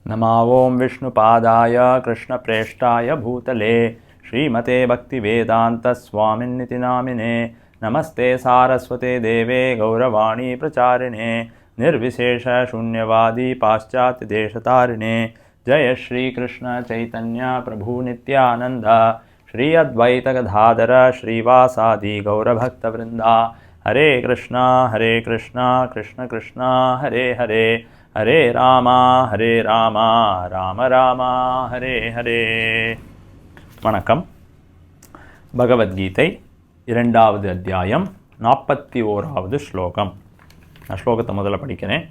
नमो विष्णुपादाय कृष्णप्रेष्ठाय भूतले श्रीमते भक्तिवेदान्तस्वामिन्निति नामिने नमस्ते सारस्वते देवे गौरवाणी प्रचारिणे निर्विशेषशून्यवादी पाश्चात्यदेशतारिणे जय श्रीकृष्ण चैतन्य प्रभु नित्यानन्द श्री अद्वैत गदाधर श्रीवासादि गौरभक्तवृन्दा हरे कृष्णा कृष्ण कृष्ण हरे हरे हरे राम राम राम हरे हरे. வணக்கம். பகவத்கீதை இரண்டாவது அத்தியாயம் 41வது ஸ்லோகம். நான் ஸ்லோகத்தை முதல்ல படிக்கிறேன்.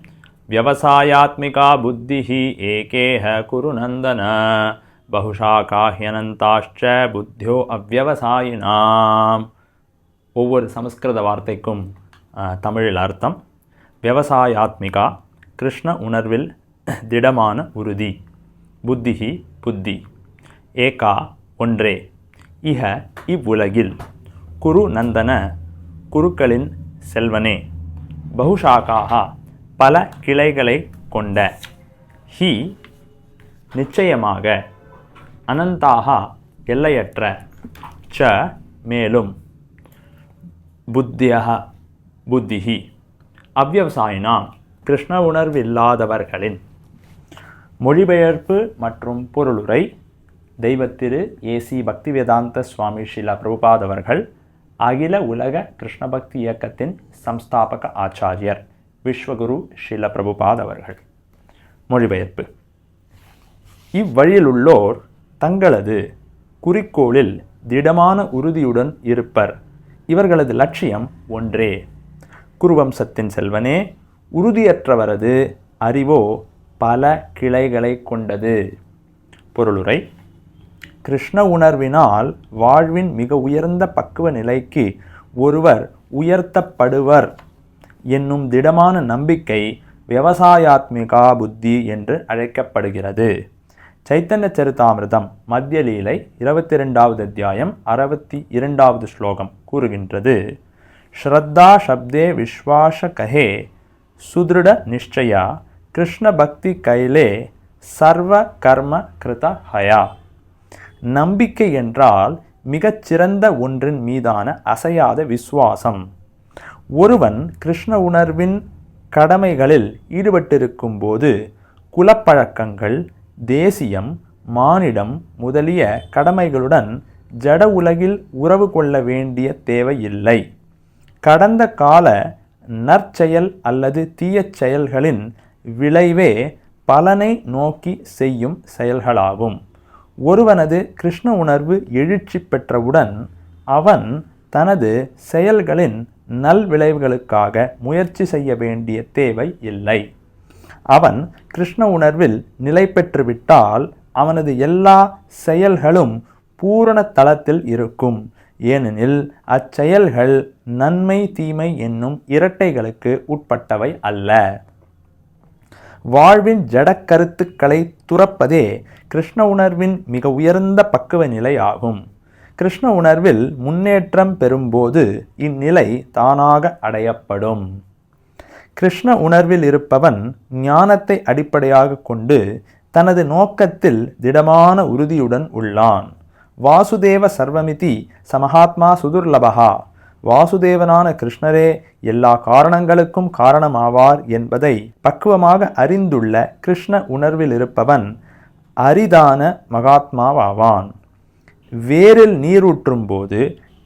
வியவசாயாத்மிகா புத்திஹி ஏகேஹ குரு நந்தன பகுஷாகாஹ்யனந்தாஷ்ச புத்தியோ அவ்யவசாயினாம். ஒவ்வொரு சமஸ்கிருத வார்த்தைக்கும் தமிழில் அர்த்தம். வியவசாயாத்மிகா கிருஷ்ண உணர்வில் திடமான உறுதி, புத்திஹி புத்தி, ஏகா ஒன்றே, இஹ இவ்வுலகில், குரு நந்தன குருக்களின் செல்வனே, பகுஷாக்காக பல கிளைகளை கொண்ட, ஹி நிச்சயமாக, அனந்தாக எல்லையற்ற, ச மேலும், புத்தியஹ புத்திஹி அவ்யவசாயினாம் கிருஷ்ண உணர்வு இல்லாதவர்களின். மொழிபெயர்ப்பு மற்றும் பொருளுரை தெய்வத்திரு ஏசி பக்திவேதாந்த சுவாமி ஸ்ரீல பிரபுபாத் அவர்கள், அகில உலக கிருஷ்ண பக்தி இயக்கத்தின் சம்ஸ்தாபக ஆச்சாரியர் விஸ்வகுரு ஸ்ரீல பிரபுபாத் அவர்கள். மொழிபெயர்ப்பு. இவ்வழியிலுள்ளோர் தங்களது குறிக்கோளில் திடமான உறுதியுடன் இருப்பர். இவர்களது லட்சியம் ஒன்றே. குருவம்சத்தின் செல்வனே, உறுதியற்றவரது அறிவோ பல கிளைகளை கொண்டது. பொருளுரை. கிருஷ்ண உணர்வினால் வாழ்வின் மிக உயர்ந்த பக்குவ நிலைக்கு ஒருவர் உயர்த்தப்படுவர் என்னும் திடமான நம்பிக்கை விவசாயாத்மிகா புத்தி என்று அழைக்கப்படுகிறது. சைத்தன்ய சரிதாமிர்தம் மத்திய லீலை 22வது அத்தியாயம் 62வது ஸ்லோகம் கூறுகின்றது. ஸ்ரத்தா சப்தே விஸ்வாச கஹே சுத்ருட நிஷ்சயா கிருஷ்ண பக்தி கைலே சர்வ கர்ம கிருத ஹயா. நம்பிக்கை என்றால் மிகச்சிறந்த ஒன்றின் மீதான அசையாத விசுவாசம். ஒருவன் கிருஷ்ண உணர்வின் கடமைகளில் ஈடுபட்டிருக்கும் போது குலப்பழக்கங்கள், தேசியம், மானிடம் முதலிய கடமைகளுடன் ஜட உலகில் உறவு கொள்ள வேண்டிய தேவையில்லை. கடந்த கால நற்செயல் அல்லது தீயச் செயல்களின் விளைவே பலனை நோக்கி செய்யும் செயல்களாகும். ஒருவனது கிருஷ்ண உணர்வு எழுச்சி பெற்றவுடன் அவன் தனது செயல்களின் நல்விளைவுகளுக்காக முயற்சி செய்ய வேண்டிய தேவை இல்லை. அவன் கிருஷ்ண உணர்வில் நிலை பெற்றுவிட்டால் அவனது எல்லா செயல்களும் பூரண தளத்தில் இருக்கும். ஏனெனில் அச்செயல்கள் நன்மை தீமை என்னும் இரட்டைகளுக்கு உட்பட்டவை அல்ல. வாழ்வின் ஜடக்கருத்துக்களை துறப்பதே கிருஷ்ண உணர்வின் மிக உயர்ந்த பக்குவ நிலை ஆகும். கிருஷ்ண உணர்வில் முன்னேற்றம் பெறும்போது இந்நிலை தானாக அடையப்படும். கிருஷ்ண உணர்வில் இருப்பவன் ஞானத்தை அடிப்படையாக கொண்டு தனது நோக்கத்தில் திடமான உறுதியுடன் உள்ளான். வாசுதேவ சர்வமிதி சமஹாத்மா சுதுர்லபஹா. வாசுதேவனான கிருஷ்ணரே எல்லா காரணங்களுக்கும் காரணமாவார் என்பதை பக்குவமாக அறிந்துள்ள கிருஷ்ண உணர்வில் இருப்பவன் அரிதான மகாத்மாவாவான். வேரில் நீரூற்றும் போது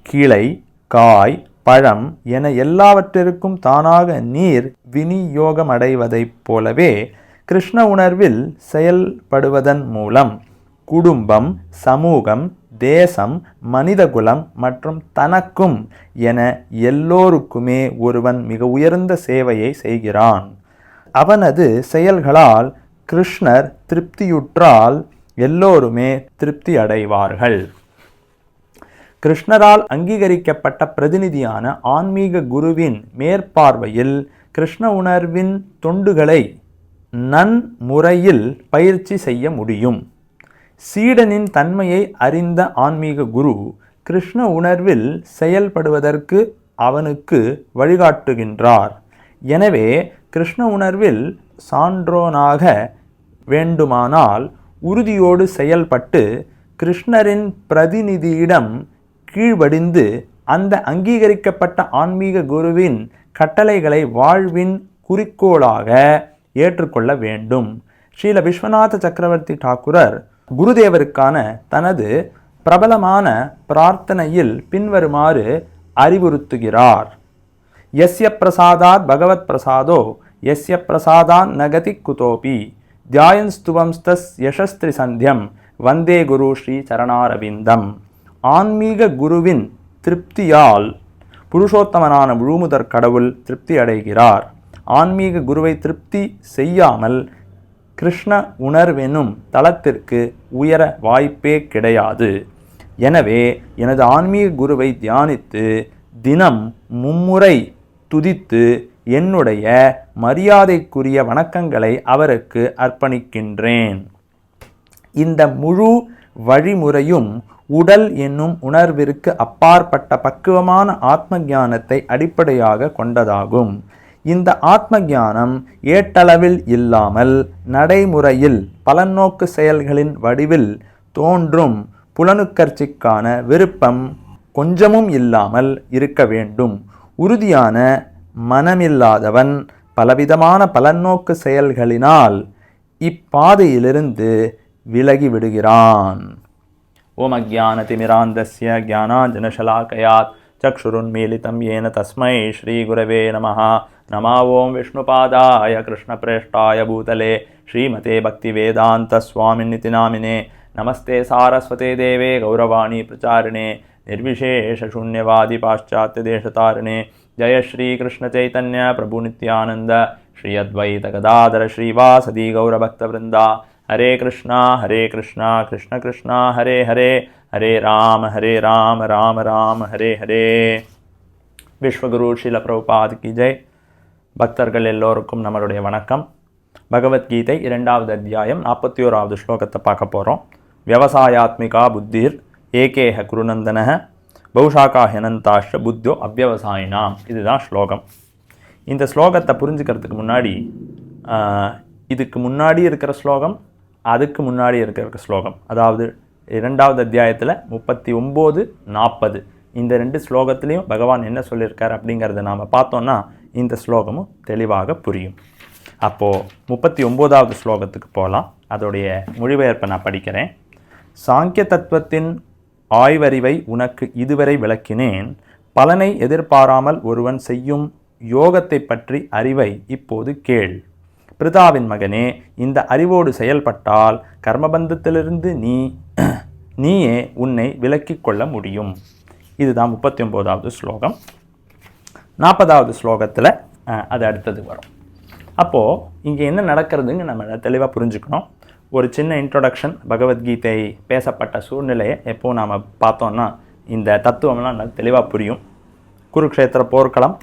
கிளை, காய், பழம் என எல்லாவற்றிற்கும் தானாக நீர் விநியோகமடைவதைப் போலவே கிருஷ்ண உணர்வில் செயல்படுவதன் மூலம் குடும்பம், சமூகம், தேசம், மனிதகுலம் மற்றும் தனக்கும் என எல்லோருக்குமே ஒருவன் மிக உயர்ந்த சேவையை செய்கிறான். அவனது செயல்களால் கிருஷ்ணர் திருப்தியுற்றால் எல்லோருமே திருப்தி அடைவார்கள். கிருஷ்ணரால் அங்கீகரிக்கப்பட்ட பிரதிநிதியான ஆன்மீக குருவின் மேற்பார்வையில் கிருஷ்ண உணர்வின் தொண்டுகளை நன்முறையில் பயிற்சி செய்ய முடியும். சீடனின் தன்மையை அறிந்த ஆன்மீக குரு கிருஷ்ண உணர்வில் செயல்படுவதற்கு அவனுக்கு வழிகாட்டுகின்றார். எனவே கிருஷ்ண உணர்வில் சான்றோனாக வேண்டுமானால் உறுதியோடு செயல்பட்டு கிருஷ்ணரின் பிரதிநிதியிடம் கீழ்வடிந்து அந்த அங்கீகரிக்கப்பட்ட ஆன்மீக குருவின் கட்டளைகளை வாழ்வின் குறிக்கோளாக ஏற்றுக்கொள்ள வேண்டும். ஸ்ரீல விஸ்வநாத சக்கரவர்த்தி டாக்குரர் குருதேவருக்கான தனது பிரபலமான பிரார்த்தனையில் பின்வருமாறு அறிவுறுத்துகிறார். யஸ்ய பிரசாதாத் பகவத் பிரசாதோ யஸ்ய பிரசாதான் நகதி குதோபி தியாயன் ஸ்துவம்ஸ்தஸ் யசஸ்திரி சந்தியம் வந்தே குரு ஸ்ரீ சரணாரவிந்தம். ஆன்மீக குருவின் திருப்தியால் புருஷோத்தமனான முழுமுதற் கடவுள் திருப்தி அடைகிறார். ஆன்மீக குருவை திருப்தி செய்யாமல் கிருஷ்ண உணர்வெனும் தளத்திற்கு உயர வாய்ப்பே கிடையாது. எனவே எனது ஆன்மீக குருவை தியானித்து தினம் மும்முறை துதித்து என்னுடைய மரியாதைக்குரிய வணக்கங்களை அவருக்கு அர்ப்பணிக்கின்றேன். இந்த முழு வழிமுறையும் உடல் என்னும் உணர்விற்கு அப்பாற்பட்ட பக்குவமான ஆத்ம ஞானத்தை அடிப்படையாக கொண்டதாகும். இந்த ஆத்ம ஞானம் ஏட்டளவில் இல்லாமல் நடைமுறையில் பலநோக்கு செயல்களின் வடிவில் தோன்றும் புலனுக்கர்ச்சிக்கான விருப்பம் கொஞ்சமும் இல்லாமல் இருக்க வேண்டும். உறுதியான மனமில்லாதவன் பலவிதமான பலநோக்கு செயல்களினால் இப்பாதையிலிருந்து விலகி விடுகிறான். ஓம் அஜ்ஞானதிமிராந்தஸ்ய ஞானாஞ்சனசலாகயாத் சக்ஷுருன்மீலிதம் ஏன தஸ்மை ஸ்ரீ குரவே நமः. நமா ஓம் விஷ்ணுபாதாய கிருஷ்ணப்ரேஷ்டாய பூதலே ஸ்ரீமதே பக்திவேதாந்த ஸ்வாமின்னிதி நாமினே. நமஸ்தே சாரஸ்வதே தேவே கௌரவாணி பிரச்சாரிணே निर्विशेषशून्यवादी पाश्चात्यदेशतारिणे. जय श्री कृष्ण चैतन्य प्रभु नित्यानंद श्री अद्वैत गदाधर श्रीवासदि गौरभक्तवृंदा. हरे कृष्णा कृष्ण कृष्णा हरे हरे, हरे राम राम राम हरे हरे. விஸ்வகுரு ஸ்ரீல பிரபுபாத் கி ஜெய். பக்தர்கள் எல்லோருக்கும் நம்மளுடைய வணக்கம். பகவத்கீதை 2வது அத்தியாயம் 41வது ஸ்லோகத்தை பார்க்க போகிறோம். விவசாயாத்மிகா புத்திர் ஏகேஹ குருநந்தனஹ பௌஷாக்கா ஹெனந்தாஷ்ட புத்தியோ அவ்வவசாயினாம். இதுதான் ஸ்லோகம். இந்த ஸ்லோகத்தை புரிஞ்சுக்கிறதுக்கு முன்னாடி இதுக்கு முன்னாடி இருக்கிற ஸ்லோகம், அதுக்கு முன்னாடி இருக்கிற ஸ்லோகம், அதாவது 2வது அத்தியாயத்தில் 39, 40 இந்த 2 ஸ்லோகத்துலேயும் பகவான் என்ன சொல்லியிருக்கார் அப்படிங்கிறத நாம் பார்த்தோன்னா இந்த ஸ்லோகமும் தெளிவாக புரியும். அப்போது 39வது ஸ்லோகத்துக்கு போகலாம். அதோடைய மொழிபெயர்ப்பை நான் படிக்கிறேன். சாங்கிய தத்துவத்தின் ஆய்வறிவை உனக்கு இதுவரை விளக்கினேன். பலனை எதிர்பாராமல் ஒருவன் செய்யும் யோகத்தை பற்றி அறிவை இப்போது கேள். பிருதாவின் மகனே, இந்த அறிவோடு செயல்பட்டால் கர்மபந்தத்திலிருந்து நீயே உன்னை விலக்கிக் கொள்ள முடியும். இதுதான் 39வது ஸ்லோகம். 40வது ஸ்லோகத்தில் அது அடுத்தது வரும். அப்போது இங்கே என்ன நடக்கிறதுன்னு நம்ம தெளிவாக புரிஞ்சுக்கணும். ஒரு சின்ன இன்ட்ரொடக்ஷன். பகவத்கீதை பேசப்பட்ட சூழ்நிலையை எப்போ நாம் பார்த்தோன்னா இந்த தத்துவம்லாம் நல்லா தெளிவாக புரியும். குருக்ஷேத்திர போர்க்களம்,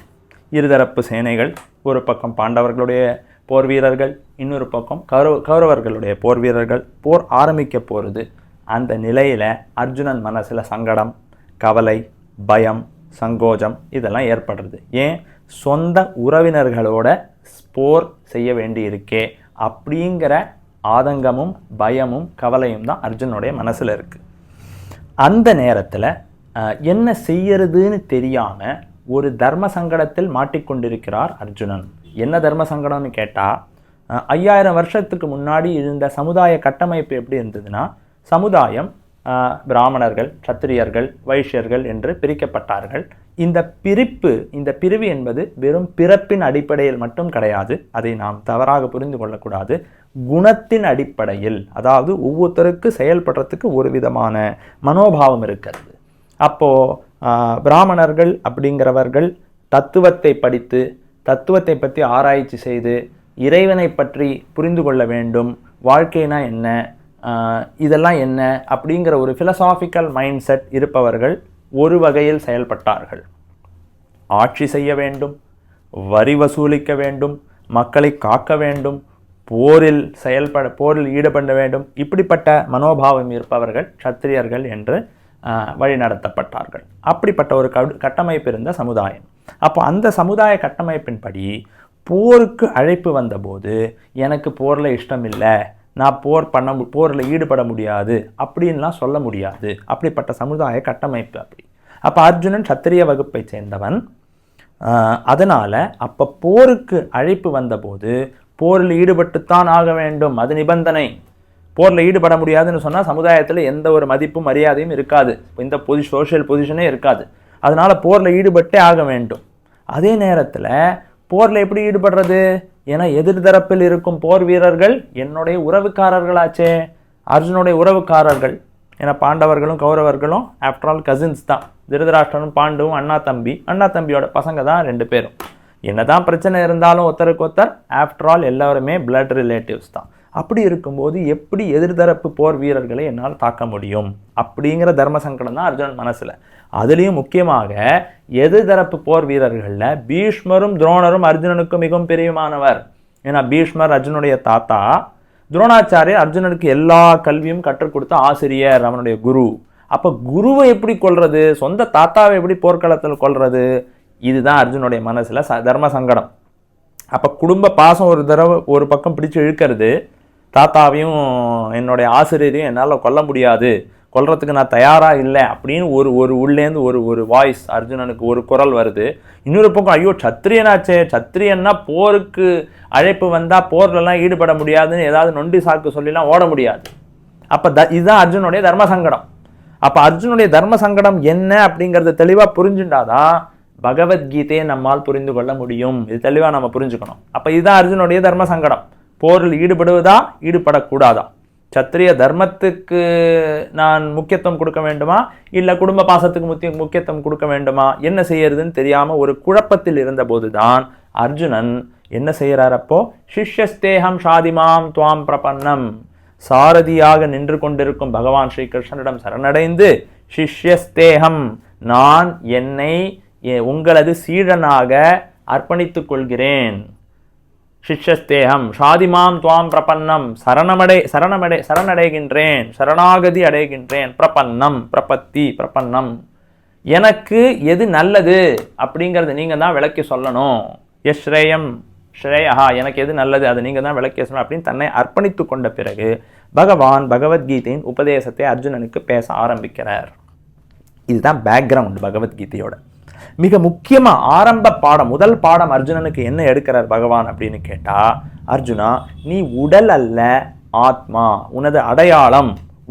இருதரப்பு சேனைகள், ஒரு பக்கம் பாண்டவர்களுடைய போர் வீரர்கள், இன்னொரு பக்கம் கௌரவர்களுடைய போர் வீரர்கள், போர் ஆரம்பிக்க போகிறது. அந்த நிலையில் அர்ஜுனன் மனசில் சங்கடம், கவலை, பயம், சங்கோஜம் இதெல்லாம் ஏற்படுறது. ஏன்? சொந்த உறவினர்களோட போர் செய்ய வேண்டி இருக்கே அப்படிங்கிற ஆதங்கமும் பயமும் கவலையும் தான் அர்ஜுனுடைய மனசில் இருக்குது. அந்த நேரத்தில் என்ன செய்யறதுன்னு தெரியாமல் ஒரு தர்ம சங்கடத்தில் மாட்டிக்கொண்டிருக்கிறார் அர்ஜுனன். என்ன தர்ம சங்கடம்னு கேட்டால், 5000 வருஷத்துக்கு முன்னாடி இருந்த சமுதாய கட்டமைப்பு எப்படி இருந்ததுன்னா, சமுதாயம் பிராமணர்கள், சத்திரியர்கள், வைஷ்யர்கள் என்று பிரிக்கப்பட்டார்கள். இந்த பிரிவு என்பது வெறும் பிறப்பின் அடிப்படையில் மட்டும் கிடையாது. அதை நாம் தவறாக புரிந்து கொள்ளக்கூடாது. குணத்தின் அடிப்படையில், அதாவது ஒவ்வொருத்தருக்கு செயல்படுறதுக்கு ஒரு விதமான மனோபாவம் இருக்கிறது. அப்போது பிராமணர்கள் அப்படிங்கிறவர்கள் தத்துவத்தை படித்து, தத்துவத்தை பற்றி ஆராய்ச்சி செய்து, இறைவனை பற்றி புரிந்து கொள்ள வேண்டும், வாழ்க்கைனா என்ன, இதெல்லாம் என்ன அப்படிங்கிற ஒரு ஃபிலசாபிக்கல் மைண்ட் செட் இருப்பவர்கள் ஒரு வகையில் செயல்பட்டார்கள். ஆட்சி செய்ய வேண்டும், வரி வசூலிக்க வேண்டும், மக்களை காக்க வேண்டும், போரில் ஈடுபட வேண்டும், இப்படிப்பட்ட மனோபாவம் இருப்பவர்கள் சத்திரியர்கள் என்று வழிநடத்தப்பட்டார்கள். அப்படிப்பட்ட ஒரு கட்டமைப்பு இருந்த சமுதாயம். அப்போ அந்த சமுதாய கட்டமைப்பின்படி போருக்கு அழைப்பு வந்தபோது, எனக்கு போரில் இஷ்டம் இல்லை, நான் போரில் ஈடுபட முடியாது அப்படின்லாம் சொல்ல முடியாது. அப்படிப்பட்ட சமுதாய கட்டமைப்பு அப்படி. அப்போ அர்ஜுனன் சத்திரிய வகுப்பை சேர்ந்தவன். அதனால் அப்போ போருக்கு அழைப்பு வந்தபோது போரில் ஈடுபட்டுத்தான் ஆக வேண்டும், அது நிபந்தனை. போரில் ஈடுபட முடியாதுன்னு சொன்னால் சமுதாயத்தில் எந்த ஒரு மதிப்பும் மரியாதையும் இருக்காது, இந்த சோஷியல் பொசிஷனே இருக்காது. அதனால் போரில் ஈடுபட்டே ஆக வேண்டும். அதே நேரத்தில் போரில் எப்படி ஈடுபடுறது? ஏன்னா எதிர்தரப்பில் இருக்கும் போர் வீரர்கள் என்னுடைய உறவுக்காரர்களாச்சே, அர்ஜுனுடைய உறவுக்காரர்கள். ஏன்னா பாண்டவர்களும் கௌரவர்களும் ஆஃப்டர் ஆல் கசின்ஸ் தான். திருதராஷ்டிரனும் பாண்டுவும் அண்ணா தம்பியோட பசங்க தான் 2 பேரும். என்னதான் பிரச்சனை இருந்தாலும் ஒருத்தருக்கு ஒருத்தர் ஆஃப்டர் ஆல் எல்லாருமே பிளட் ரிலேட்டிவ்ஸ் தான். அப்படி இருக்கும்போது எப்படி எதிர்தரப்பு போர் வீரர்களை என்னால் தாக்க முடியும் அப்படிங்கிற தர்ம சங்கடம் தான் அர்ஜுனன் மனசில். அதுலேயும் முக்கியமாக எதிர்தரப்பு போர் வீரர்களில் பீஷ்மரும் துரோணரும் அர்ஜுனனுக்கு மிகவும் பிரியமானவர். ஏன்னா பீஷ்மர் அர்ஜுனுடைய தாத்தா, துரோணாச்சாரியர் அர்ஜுனனுக்கு எல்லா கல்வியும் கற்றுக் கொடுத்த ஆசிரியர், அவனுடைய குரு. அப்போ குருவை எப்படி கொல்றது, சொந்த தாத்தாவை எப்படி போர்க்களத்தில் கொல்றது, இதுதான் அர்ஜுனுடைய மனசில் தர்ம சங்கடம். அப்போ குடும்ப பாசம் ஒரு பக்கம் பிடிச்சு இழுக்கிறது, தாத்தாவையும் என்னுடைய ஆசிரியரையும் என்னால் கொல்ல முடியாது, கொல்றதுக்கு நான் தயாராக இல்லை அப்படின்னு ஒரு உள்ளேருந்து ஒரு வாய்ஸ் அர்ஜுனனுக்கு ஒரு குரல் வருது. இன்னொரு பக்கம் ஐயோ சத்திரியனாச்சே, சத்திரியன்னா போருக்கு அழைப்பு வந்தால் போர்லெல்லாம் ஈடுபட முடியாதுன்னு ஏதாவது நொண்டி சாக்கு சொல்லிலாம் ஓட முடியாது. அப்போ இதுதான் அர்ஜுனுடைய தர்ம சங்கடம். அப்போ அர்ஜுனுடைய தர்ம சங்கடம் என்ன அப்படிங்கிறத தெளிவாக புரிஞ்சுட்டாதான் பகவத்கீதையை நம்மால் புரிந்து கொள்ள முடியும். இது தெளிவாக நம்ம புரிஞ்சுக்கணும். அப்போ இதுதான் அர்ஜுனுடைய தர்ம சங்கடம். போரில் ஈடுபடுவதா ஈடுபடக்கூடாதா, சத்திரிய தர்மத்துக்கு நான் முக்கியத்துவம் கொடுக்க வேண்டுமா இல்லை குடும்ப பாசத்துக்கு முக்கியத்துவம் கொடுக்க வேண்டுமா, என்ன செய்யறதுன்னு தெரியாமல் ஒரு குழப்பத்தில் இருந்தபோது தான் அர்ஜுனன் என்ன செய்கிறார்? அப்போ சிஷ்யஸ்தேகம் ஷாதிமாம் துவாம் பிரபன்னம், சாரதியாக நின்று கொண்டிருக்கும் பகவான் ஸ்ரீகிருஷ்ணனிடம் சரணடைந்து சிஷ்யஸ்தேகம், நான் என்னை உங்களது சீடனாக அர்ப்பணித்துக் கொள்கிறேன். சிஷ்யஸ்தேகம் ஷாதிமாம் துவாம் பிரபன்னம், சரணடைகின்றேன், சரணாகதி அடைகின்றேன். பிரபன்னம், பிரபத்தி, பிரபன்னம், எனக்கு எது நல்லது அப்படிங்கிறத நீங்கள் தான் விளக்கி சொல்லணும். யஸ்ரேயம் ஸ்ரேயா, எனக்கு எது நல்லது அதை நீங்கள் தான் விளக்கி சொல்லணும் அப்படின்னு தன்னை அர்ப்பணித்து கொண்ட பிறகு பகவான் பகவத்கீதையின் உபதேசத்தை அர்ஜுனனுக்கு பேச ஆரம்பிக்கிறார். இதுதான் பேக்ரவுண்ட் பகவத்கீதையோட. மிக முக்கியமாக ஆரம்ப பாடம், முதல் பாடம் அர்ஜுனனுக்கு என்ன எடுக்கிறார் பகவான் அப்படின்னு கேட்டால், அர்ஜுனா நீ உடல் அல்ல ஆத்மா, உனது அடையாளம்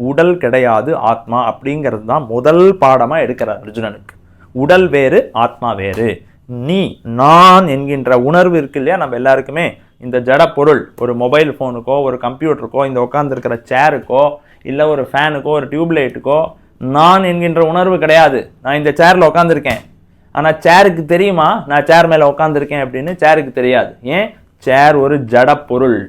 உடல் கிடையாது ஆத்மா அப்படிங்கிறது தான் முதல் பாடமாக எடுக்கிறார் அர்ஜுனனுக்கு. உடல் வேறு ஆத்மா வேறு. நீ நான் என்கின்ற உணர்வு இருக்கு இல்லையா, நம்ம எல்லாருக்குமே இந்த ஜட பொருள், ஒரு மொபைல் ஃபோனுக்கோ ஒரு கம்ப்யூட்டருக்கோ இந்த உட்காந்துருக்கிற சேருக்கோ இல்லை ஒரு ஃபேனுக்கோ ஒரு டியூப்லைட்டுக்கோ நான் என்கின்ற உணர்வு கிடையாது. நான் இந்த சேரில் உட்காந்துருக்கேன், ஆனால் சேருக்கு தெரியுமா நான் சேர் மேலே உட்காந்துருக்கேன் அப்படின்னு? சேருக்கு தெரியாது. ஏன்? சேர் ஒரு ஜட பொருள்.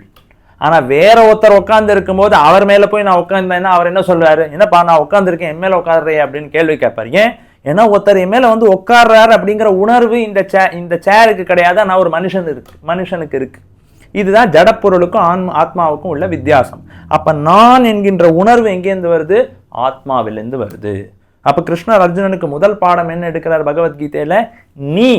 ஆனால் வேற ஒருத்தர் உட்காந்து இருக்கும்போது அவர் மேலே போய் நான் உட்காந்தேன்னா அவர் என்ன சொல்றாரு? என்னப்பா நான் உட்காந்துருக்கேன் என் மேலே உட்காடுறே அப்படின்னு கேள்வி கேட்பார். ஏன்? ஏன்னா ஒருத்தர் என் மேலே வந்து உட்காடுறாரு அப்படிங்கிற உணர்வு இந்த சேருக்கு கிடையாது, நான் ஒரு மனுஷனுக்கு இருக்கு. இதுதான் ஜடப்பொருளுக்கும் ஆத்மாவுக்கும் உள்ள வித்தியாசம். அப்ப நான் என்கின்ற உணர்வு எங்கேருந்து வருது? ஆத்மாவிலிருந்து வருது. அப்ப கிருஷ்ணர் அர்ஜுனனுக்கு முதல் பாடம் என்ன எடுக்கிறார் பகவத்கீதையில? நீ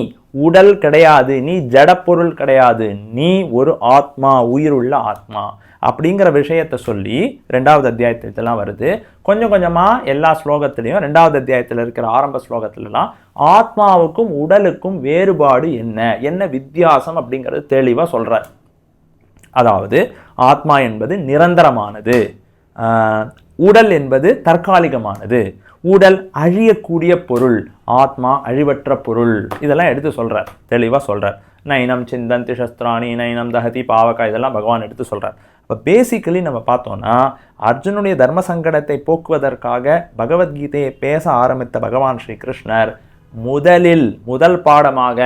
உடல் கிடையாது, நீ ஜடப்பொருள் கிடையாது, நீ ஒரு ஆத்மா, உயிர் உள்ள ஆத்மா அப்படிங்கிற விஷயத்தை சொல்லி 2வது அத்தியாயத்திலாம் வருது. கொஞ்சம் கொஞ்சமா எல்லா ஸ்லோகத்திலையும் 2வது அத்தியாயத்தில் இருக்கிற ஆரம்ப ஸ்லோகத்திலலாம் ஆத்மாவுக்கும் உடலுக்கும் வேறுபாடு என்ன வித்தியாசம் அப்படிங்கிறது தெளிவா சொல்றார். அதாவது ஆத்மா என்பது நிரந்தரமானது, உடல் என்பது தற்காலிகமானது. உடல் அழியக்கூடிய பொருள், ஆத்மா அழிவற்ற பொருள். இதெல்லாம் எடுத்து சொல்றார், தெளிவா சொல்றார். நைனம் சிந்தந்தி சஸ்திராணி நைனம் தஹதி பாவகா, இதெல்லாம் பகவான் எடுத்து சொல்றார். இப்போ பேசிக்கலி நம்ம பார்த்தோம்னா அர்ஜுனுடைய தர்ம சங்கடத்தை போக்குவதற்காக பகவத்கீதையை பேச ஆரம்பித்த பகவான் ஸ்ரீ கிருஷ்ணர் முதல் பாடமாக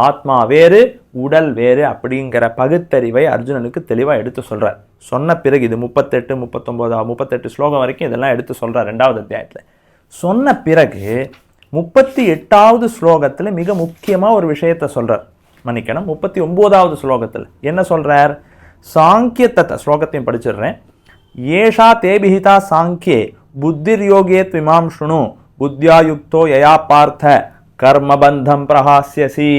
ஆத்மா வேறு உடல் வேறு அப்படிங்கிற பகுத்தறிவை அர்ஜுனனுக்கு தெளிவாக எடுத்து சொல்றார். சொன்ன பிறகு இது 38, 39, 38 ஸ்லோகம் வரைக்கும் இதெல்லாம் எடுத்து சொல்றார் 2வது அத்தியாயத்தில். சொன்ன பிறகு 38வது ஸ்லோகத்தில் மிக முக்கியமாக ஒரு விஷயத்தை சொல்றார். மன்னிக்கணும், 39வது ஸ்லோகத்தில் என்ன சொல்றார்? சாங்கிய தத்த ஸ்லோகத்தையும் படிச்சிடுறேன். ஏஷா தேபிஹிதா சாங்கியே புத்திர் யோகே த்விமாம் ஷுணு புத்தியாயுக்தோ யயா பார்த்த கர்மபந்தம் பிரஹாஸ்யசி.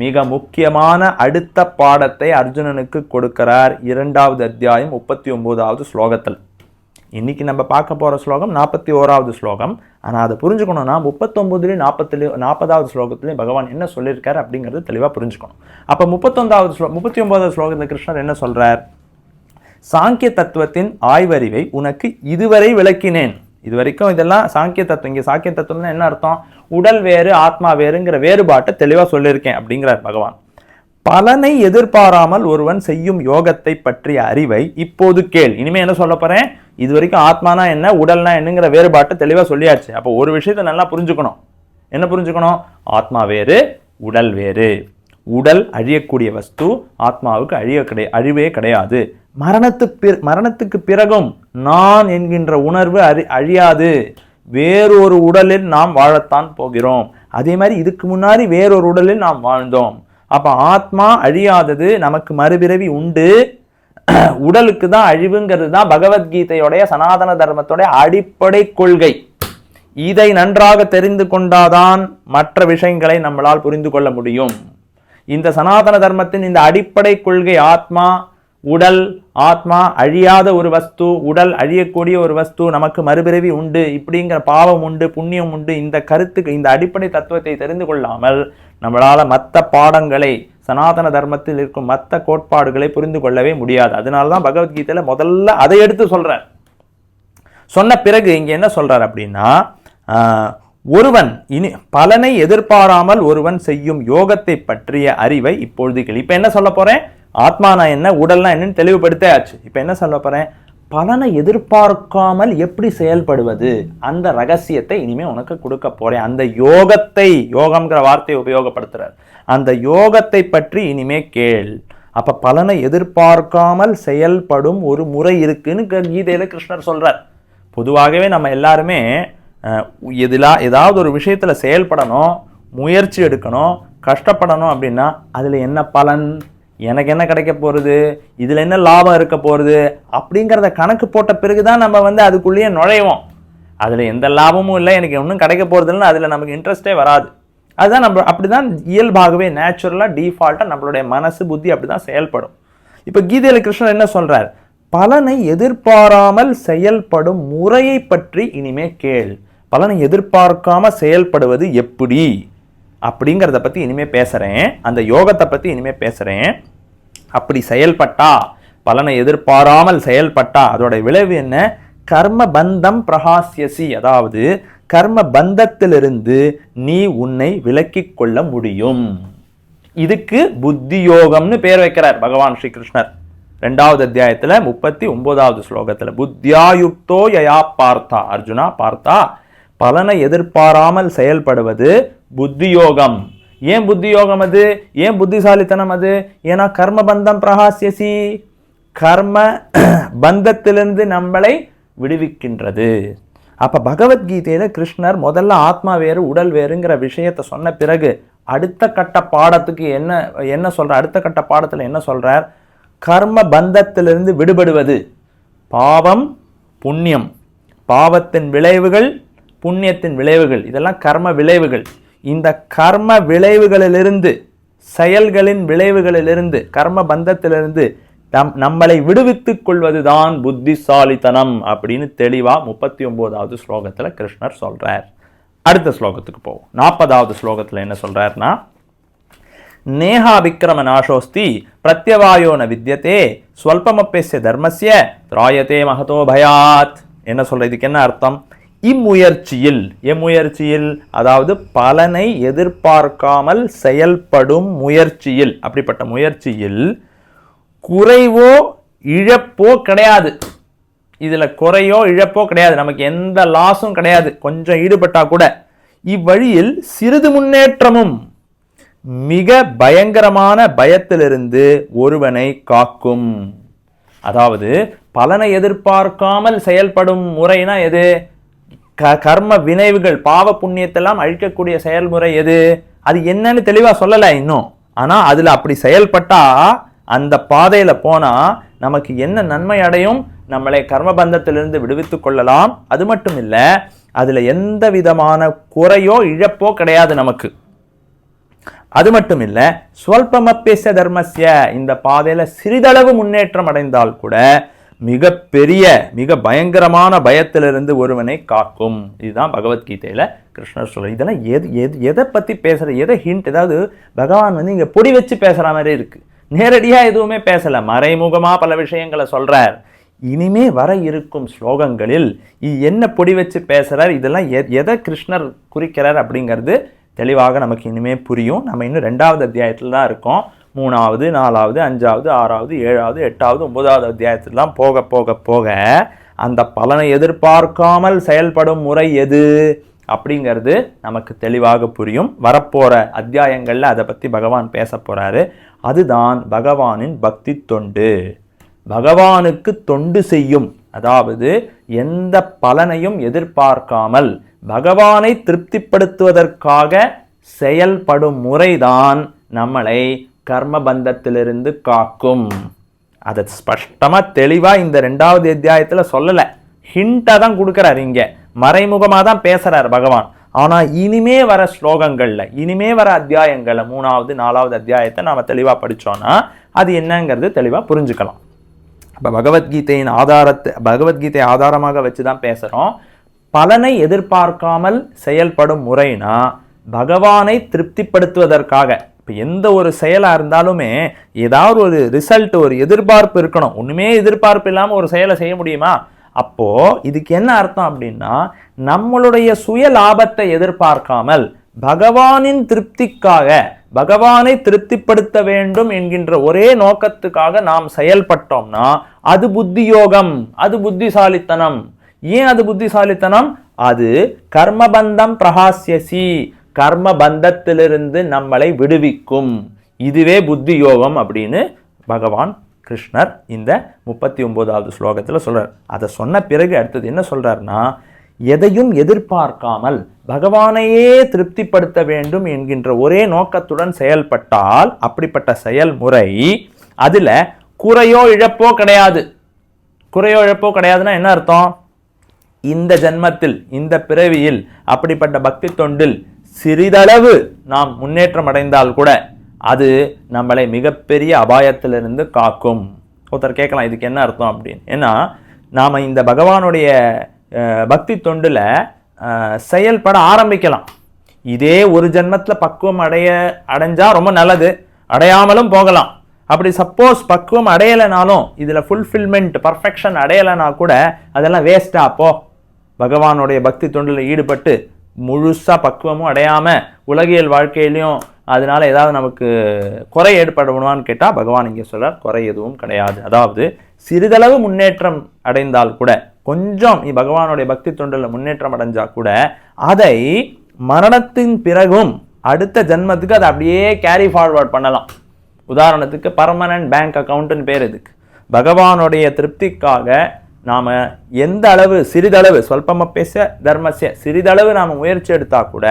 மிக முக்கியமான அடுத்த பாடத்தை அர்ஜுனனுக்கு கொடுக்கிறார் 2வது அத்தியாயம் 39வது ஸ்லோகத்தில். இன்னைக்கு நம்ம பார்க்க போகிற ஸ்லோகம் 41வது ஸ்லோகம். ஆனால் அதை புரிஞ்சுக்கணும்னா 39லேயும் 40வது ஸ்லோகத்துலேயும் பகவான் என்ன சொல்லியிருக்காரு அப்படிங்கிறது தெளிவாக புரிஞ்சுக்கணும். அப்போ 39வது ஸ்லோகத்தில் கிருஷ்ணர் என்ன சொல்கிறார்? சாங்கிய தத்துவத்தின் ஆய்வறிவை உனக்கு இதுவரை விளக்கினேன். இது வரைக்கும் இதெல்லாம் சாங்கிய தத்துவம். இங்கே சாங்கிய தத்துவம்னா என்ன அர்த்தம்? உடல் வேறு ஆத்மா வேறுங்கிற வேறுபாட்டை தெளிவாக சொல்லியிருக்கேன் அப்படிங்கிறார் பகவான். பலனை எதிர்பாராமல் ஒருவன் செய்யும் யோகத்தை பற்றிய அறிவை இப்போது கேள். இனிமே என்ன சொல்ல போறேன்? இது வரைக்கும் ஆத்மானா என்ன, உடல்னா என்னங்கிற வேறுபாட்டை தெளிவாக சொல்லியாச்சு. அப்போ ஒரு விஷயத்தை நல்லா புரிஞ்சுக்கணும். என்ன புரிஞ்சுக்கணும்? ஆத்மா வேறு, உடல் வேறு. உடல் அழியக்கூடிய வஸ்து, ஆத்மாவுக்கு அழிவே கிடையாது. மரணத்துக்கு பிறகும் நான் என்கின்ற உணர்வு அழியாது. வேறொரு உடலில் நாம் வாழத்தான் போகிறோம். அதே மாதிரி இதுக்கு முன்னாடி வேறொரு உடலில் நாம் வாழ்ந்தோம். அப்ப ஆத்மா அழியாதது, நமக்கு மறுபிறவி உண்டு. உடலுக்கு தான் அழிவுங்கிறது தான் பகவத்கீதையோடைய சனாதன தர்மத்தோடைய அடிப்படை கொள்கை. இதை நன்றாக தெரிந்து கொண்டாதான் மற்ற விஷயங்களை நம்மளால் புரிந்து கொள்ள முடியும். இந்த சனாதன தர்மத்தின் இந்த அடிப்படை கொள்கை, ஆத்மா உடல், ஆத்மா அழியாத ஒரு வஸ்து, உடல் அழியக்கூடிய ஒரு வஸ்து, நமக்கு மறுபிறவி உண்டு, இப்படிங்கிற பாவம் உண்டு, புண்ணியம் உண்டு, இந்த கருத்துக்கு, இந்த அடிப்படை தத்துவத்தை தெரிந்து கொள்ளாமல் நம்மளால மற்ற பாடங்களை, சனாதன தர்மத்தில் இருக்கும் மற்ற கோட்பாடுகளை புரிந்து கொள்ளவே முடியாது. அதனாலதான் பகவத்கீதையில முதல்ல அதை எடுத்து சொல்றார். சொன்ன பிறகு இங்க என்ன சொல்றார் அப்படின்னா, ஒருவன் பலனை எதிர்பாராமல் ஒருவன் செய்யும் யோகத்தை பற்றிய அறிவை இப்பொழுது கேள். இப்ப என்ன சொல்ல போறேன்? ஆத்மானா என்ன, உடல்னா என்னன்னு தெளிவுபடுத்தாச்சு. இப்ப என்ன சொல்ல போறேன்? பலனை எதிர்பார்க்காமல் எப்படி செயல்படுவது, அந்த ரகசியத்தை இனிமே உனக்கு கொடுக்க போறேன். அந்த யோகத்தை, யோகம்ங்கிற வார்த்தையை உபயோகப்படுத்துறார், அந்த யோகத்தை பற்றி இனிமே கேள். அப்ப பலனை எதிர்பார்க்காமல் செயல்படும் ஒரு முறை இருக்குன்னு கீதையில கிருஷ்ணர் சொல்றார். பொதுவாகவே நம்ம எல்லாருமே ஏதாவது ஒரு விஷயத்துல செயல்படணும், முயற்சி எடுக்கணும், கஷ்டப்படணும் அப்படின்னா அதுல என்ன பலன், எனக்கு என்ன கிடைக்க போறது, இதுல என்ன லாபம் இருக்க போறது அப்படிங்கிறத கணக்கு போட்ட பிறகுதான் நம்ம அதுக்குள்ளேயே நுழைவோம். அதுல எந்த லாபமும் இல்லை, எனக்கு ஒன்றும் கிடைக்க போறதுன்னு அதுல நமக்கு இன்ட்ரெஸ்டே வராது. அதுதான் நம்ம அப்படிதான் இயல்பாகவே நேச்சுரலா டிஃபால்ட்டா நம்மளுடைய மனசு புத்தி அப்படிதான் செயல்படும். இப்ப கீதையில கிருஷ்ணர் என்ன சொல்றார்? பலனை எதிர்பாராமல் செயல்படும் முறையை பற்றி இனிமே கேள். பலனை எதிர்பார்க்காம செயல்படுவது எப்படி அப்படிங்கிறத பத்தி இனிமே பேசுறேன். அந்த யோகத்தை பத்தி இனிமே பேசுறேன். அப்படி செயல்பட்டா, பலனை எதிர்பாராமல் செயல்பட்டா அதோட விளைவு என்ன? கர்ம பந்தம் பிரகாசியசி, அதாவது கர்ம பந்தத்திலிருந்து நீ உன்னை விலக்கிக் கொள்ள முடியும். இதுக்கு புத்தி யோகம்னு பேர் வைக்கிறார் பகவான் ஸ்ரீ கிருஷ்ணர் 2வது அத்தியாயத்துல 39வது ஸ்லோகத்துல. புத்தியாயுக்தோ யயா பார்த்தா, அர்ஜுனா பார்த்தா, பலனை எதிர்பாராமல் செயல்படுவது புத்தியோகம். ஏன் புத்தியோகம் அது? ஏன் புத்திசாலித்தனம் அது? ஏன்னா கர்ம பந்தம் பிரகாசியசி, கர்ம பந்தத்திலிருந்து நம்மளை விடுவிக்கின்றது. அப்ப பகவத்கீதையில கிருஷ்ணர் முதல்ல ஆத்மா வேறு உடல் வேறுங்கிற விஷயத்தை சொன்ன பிறகு அடுத்த கட்ட பாடத்துக்கு என்ன சொல்ற, அடுத்த கட்ட பாடத்துல என்ன சொல்றார்? கர்ம பந்தத்திலிருந்து விடுபடுவது. பாவம் புண்ணியம், பாவத்தின் விளைவுகள், புண்ணியத்தின் விளைவுகள், இதெல்லாம் கர்ம விளைவுகள். இந்த கர்ம விளைவுகளிலிருந்து, செயல்களின் விளைவுகளிலிருந்து, கர்ம பந்தத்திலிருந்து நம்மளை விடுவித்துக் கொள்வதுதான் புத்திசாலித்தனம் அப்படின்னு தெளிவா 39வது ஸ்லோகத்துல கிருஷ்ணர் சொல்றார். அடுத்த ஸ்லோகத்துக்கு போவோம். 40வது ஸ்லோகத்துல என்ன சொல்றாருன்னா, நேஹா விக்ரம நாசோஸ்தி பிரத்யவாயோ ந வித்யதே ஸ்வல்பமப்பேஸ்ய தர்மஸ்ய திராயதே மகதோ பயாத். என்ன சொல்ற? இதுக்கு என்ன அர்த்தம்? எம்முயற்சியில், அதாவது பலனை எதிர்பார்க்காமல் செயல்படும் முயற்சியில், அப்படிப்பட்ட முயற்சியில் குறைவோ இழப்போ கிடையாது. இதுல குறையோ இழப்போ கிடையாது, நமக்கு எந்த லாஸும் கிடையாது. கொஞ்சம் ஈடுபட்டா கூட இவ்வழியில் சிறிது முன்னேற்றமும் மிக பயங்கரமான பயத்திலிருந்து ஒருவனை காக்கும். அதாவது பலனை எதிர்பார்க்காமல் செயல்படும் முறைனா எது? கர்ம வினைவுகள், பாவ புண்ணியத்தெல்லாம் அழிக்கக்கூடிய செயல்முறை எது? அது என்னன்னு தெளிவா சொல்லல இன்னும். ஆனா அதுல அப்படி செயல்பட்டா, அந்த பாதையில போனா நமக்கு என்ன நன்மை அடையும்? நம்மளை கர்மபந்தத்திலிருந்து விடுவித்துக் கொள்ளலாம். அது மட்டும் இல்ல, அதுல எந்த விதமான குறையோ இழப்போ கிடையாது நமக்கு. அது மட்டும் இல்ல, ஸ்வல்பமப்யஸ்ய தர்மஸ்ய, இந்த பாதையில சிறிதளவு முன்னேற்றம் அடைந்தால் கூட மிக பயங்கரமான பயத்திலிருந்து ஒருவனை காக்கும். இதுதான் பகவத்கீதையில கிருஷ்ணர் சொல்ற. இதெல்லாம் எதை பத்தி பேசுற, எதை ஹிண்ட், ஏதாவது பகவான் இங்க பொடி வச்சு பேசுற மாதிரி இருக்கு. நேரடியா எதுவுமே பேசல, மறைமுகமா பல விஷயங்களை சொல்றார். இனிமே வர இருக்கும் ஸ்லோகங்களில் என்ன பொடி வச்சு பேசுறார், இதெல்லாம் எதை கிருஷ்ணர் குறிக்கிறார் அப்படிங்கிறது தெளிவாக நமக்கு இனிமே புரியும். நம்ம இன்னும் 2வது அத்தியாயத்தில் தான் இருக்கோம். 3வது 4வது 5வது 6வது 7வது 8வது 9வது அத்தியாயத்திலாம் போக போக போக அந்த பலனை எதிர்பார்க்காமல் செயல்படும் முறை எது அப்படிங்கிறது நமக்கு தெளிவாக புரியும். வரப்போற அத்தியாயங்கள்ல அதை பத்தி பகவான் பேச போறாரு. அதுதான் பகவானின் பக்தி தொண்டு. பகவானுக்கு தொண்டு செய்யும், அதாவது எந்த பலனையும் எதிர்பார்க்காமல் பகவானை திருப்திப்படுத்துவதற்காக செயல்படும் முறைதான் நம்மளை கர்மபந்தத்திலிருந்து காக்கும். அதை ஸ்பஷ்டமா தெளிவா இந்த 2வது அத்தியாயத்துல சொல்லல, ஹிண்டா தான் கொடுக்கிறார். இங்க மறைமுகமா தான் பேசுறார் பகவான். ஆனா இனிமே வர ஸ்லோகங்கள்ல, இனிமே வர அத்தியாயங்கள்ல 3வது 4வது அத்தியாயத்தை நாம தெளிவா படிச்சோம்னா அது என்னங்கிறது தெளிவா புரிஞ்சுக்கலாம். இப்ப பகவத்கீதை ஆதாரமாக வச்சுதான் பேசுறோம். பலனை எதிர்பார்க்காமல் செயல்படும் முறைனா பகவானை திருப்திப்படுத்துவதற்காக. இப்போ எந்த ஒரு செயலாக இருந்தாலுமே ஏதாவது ஒரு ரிசல்ட், ஒரு எதிர்பார்ப்பு இருக்கணும். ஒன்றுமே எதிர்பார்ப்பு இல்லாமல் ஒரு செயலை செய்ய முடியுமா? அப்போ இதுக்கு என்ன அர்த்தம் அப்படின்னா, நம்மளுடைய சுய லாபத்தை எதிர்பார்க்காமல் பகவானின் திருப்திக்காக, பகவானை திருப்திப்படுத்த வேண்டும் என்கின்ற ஒரே நோக்கத்துக்காக நாம் செயல்பட்டோம்னா அது புத்தி யோகம், அது புத்திசாலித்தனம். ஏன் அது புத்திசாலித்தனம்? அது கர்மபந்தம் பிரகாசியசி, கர்ம பந்தத்திலிருந்து நம்மளை விடுவிக்கும். இதுவே புத்தி யோகம் அப்படின்னு பகவான் கிருஷ்ணர் இந்த 39வது ஸ்லோகத்தில் சொல்றார். அதை சொன்ன பிறகு அடுத்தது என்ன சொல்றாருன்னா, எதையும் எதிர்பார்க்காமல் பகவானையே திருப்திப்படுத்த வேண்டும் என்கின்ற ஒரே நோக்கத்துடன் செயல்பட்டால், அப்படிப்பட்ட செயல்முறை அதுல குறையோ இழப்போ கிடையாது. குறையோ இழப்போ கிடையாதுன்னா என்ன அர்த்தம்? இந்த ஜென்மத்தில், இந்த பிறவியில் அப்படிப்பட்ட பக்தி தொண்டில் சிறிதளவு நாம் முன்னேற்றம் அடைந்தால் கூட அது நம்மளை மிகப்பெரிய அபாயத்திலிருந்து காக்கும். ஒருத்தர் கேட்கலாம், இதுக்கு என்ன அர்த்தம் அப்படின்னு. ஏன்னா நாம இந்த பகவானுடைய பக்தி தொண்டுல செயல்பட ஆரம்பிக்கலாம். இதே ஒரு ஜென்மத்தில் பக்குவம் அடைஞ்சா ரொம்ப நல்லது, அடையாமலும் போகலாம். அப்படி சப்போஸ் பக்குவம் அடையலைனாலும், இதுல ஃபுல்ஃபில்மெண்ட், பர்ஃபெக்ஷன் அடையலைனா கூட அதெல்லாம் வேஸ்டா. அப்போ பகவானுடைய பக்தி தொண்டில் ஈடுபட்டு முழுசா பக்குவமும் அடையாம உலகியல் வாழ்க்கையிலையும் அதனால ஏதாவது நமக்கு குறை ஏற்படுவான்னு கேட்டா பகவான் இங்கே சொல்றார், குறை எதுவும் கிடையாது. அதாவது சிறிதளவு முன்னேற்றம் அடைந்தால் கூட, கொஞ்சம் பகவானுடைய பக்தி தொண்டில் முன்னேற்றம் அடைஞ்சா கூட அதை மரணத்தின் பிறகும் அடுத்த ஜென்மத்துக்கு அதை அப்படியே கேரி ஃபார்வர்ட் பண்ணலாம். உதாரணத்துக்கு பர்மனன்ட் பேங்க் அக்கௌண்ட்னு பேர். இதுக்கு பகவானுடைய திருப்திக்காக நாம எந்த அளவு, சிறிதளவு, ஸ்வல்பமப்யஸ்ய தர்மஸ்ய, சிறிதளவு நாம முயற்சி எடுத்தா கூட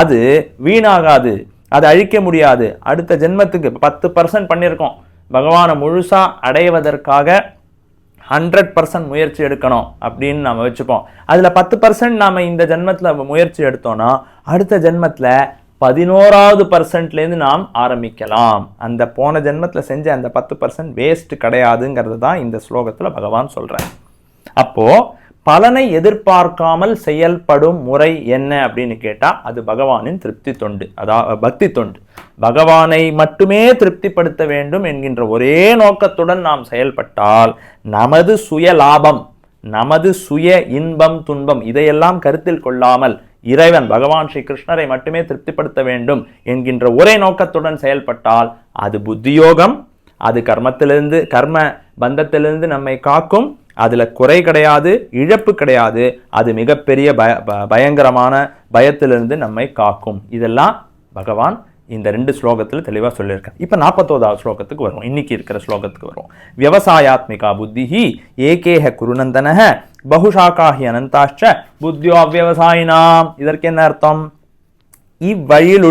அது வீணாகாது, அதை அழிக்க முடியாது. அடுத்த ஜென்மத்துக்கு 10% பண்ணியிருக்கோம், பகவானை முழுசா அடைவதற்காக 100% முயற்சி எடுக்கணும் அப்படின்னு நாம வச்சுப்போம். அதுல 10% நாம இந்த ஜென்மத்துல முயற்சி எடுத்தோம்னா அடுத்த ஜென்மத்துல 11% நாம் ஆரம்பிக்கலாம். அந்த போன ஜென்மத்தில் செஞ்ச அந்த 10% வேஸ்ட் கிடையாதுங்கிறது தான் இந்த ஸ்லோகத்தில் பகவான் சொல்றார். அப்போ பலனை எதிர்பார்க்காமல் செயல்படும் முறை என்ன அப்படின்னு கேட்டா அது பகவானின் திருப்தி தொண்டு, அதாவது பக்தி தொண்டு. பகவானை மட்டுமே திருப்திப்படுத்த வேண்டும் என்கின்ற ஒரே நோக்கத்துடன் நாம் செயல்பட்டால் நமது சுய லாபம், நமது சுய இன்பம் துன்பம் இதையெல்லாம் கருத்தில் கொள்ளாமல் இறைவன் பகவான் ஸ்ரீ கிருஷ்ணரை மட்டுமே திருப்திப்படுத்த வேண்டும் என்கின்ற ஒரே நோக்கத்துடன் செயல்பட்டால் அது புத்தியோகம். அது கர்ம பந்தத்திலிருந்து நம்மை காக்கும். அதுல குறை கிடையாது, இழப்பு கிடையாது. அது மிகப்பெரிய பயங்கரமான பயத்திலிருந்து நம்மை காக்கும். இதெல்லாம் பகவான் இந்த 2 ஸ்லோகத்தில் தெளிவாக சொல்லியிருக்கார். இப்போ 41வது ஸ்லோகத்துக்கு வருவோம். இன்னைக்கு இருக்கிற ஸ்லோகத்துக்கு வருவோம். விவசாயாத்மிகா புத்திஹி ஏகேஹ குருநந்தனஹ பகுஷாகாஹி அனந்தாஷ்ச புத்தியோ அவ்யவசாயினாம். இதற்கு என்ன அர்த்தம்? இவ்வழியில்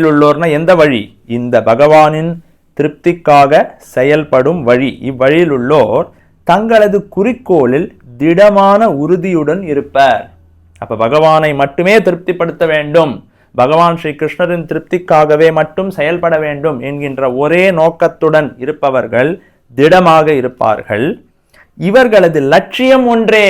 உள்ளோர்னா எந்த வழி? இந்த பகவானின் திருப்திக்காக செயல்படும் வழி. இவ்வழியில் உள்ளோர் தங்களது குறிக்கோளில் திடமான உறுதியுடன் இருப்பர். அப்ப பகவானை மட்டுமே திருப்திப்படுத்த வேண்டும், பகவான் ஸ்ரீ கிருஷ்ணரின் திருப்திக்காகவே மட்டும் செயல்பட வேண்டும் என்கின்ற ஒரே நோக்கத்துடன் இருப்பவர்கள் திடமாக இருப்பார்கள். இவர்களது லட்சியம் ஒன்றே,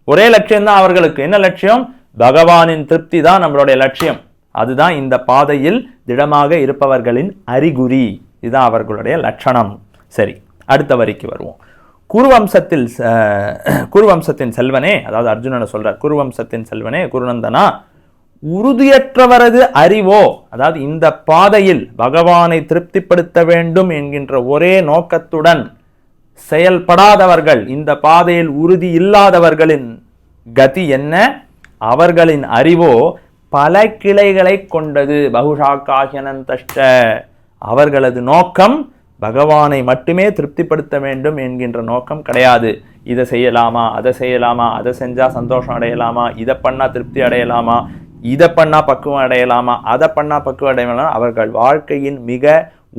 ஒரே லட்சியம் தான் அவர்களுக்கு. என்ன லட்சியம்? பகவானின் திருப்தி தான் நம்மளுடைய லட்சியம். அதுதான் இந்த பாதையில் திடமாக இருப்பவர்களின் அறிகுறி. இதுதான் அவர்களுடைய லட்சணம். சரி, அடுத்த வரிக்கு வருவோம். குருவம்சத்தின் செல்வனே, அதாவது அர்ஜுனனை சொல்றார், குருவம்சத்தின் செல்வனே குருநந்தனா, உறுதியற்றவரது அறிவோ, அதாவது இந்த பாதையில் பகவானை திருப்திப்படுத்த வேண்டும் என்கின்ற ஒரே நோக்கத்துடன் செயல்படாதவர்கள், இந்த பாதையில் உறுதி இல்லாதவர்களின் கதி என்ன? அவர்களின் அறிவோ பல கிளைகளை கொண்டது. பகுஷாக்காஹ்யனந்தஷ்ட. அவர்களது நோக்கம் பகவானை மட்டுமே திருப்திப்படுத்த வேண்டும் என்கின்ற நோக்கம் கிடையாது. இதை செய்யலாமா, அதை செய்யலாமா, அதை செஞ்சா சந்தோஷம் அடையலாமா, இதை பண்ணா திருப்தி அடையலாமா, இதை பண்ணா பக்குவம் அடையலாமா, அதை பண்ணா பக்குவம் அடையலாமா. அவர்கள் வாழ்க்கையின் மிக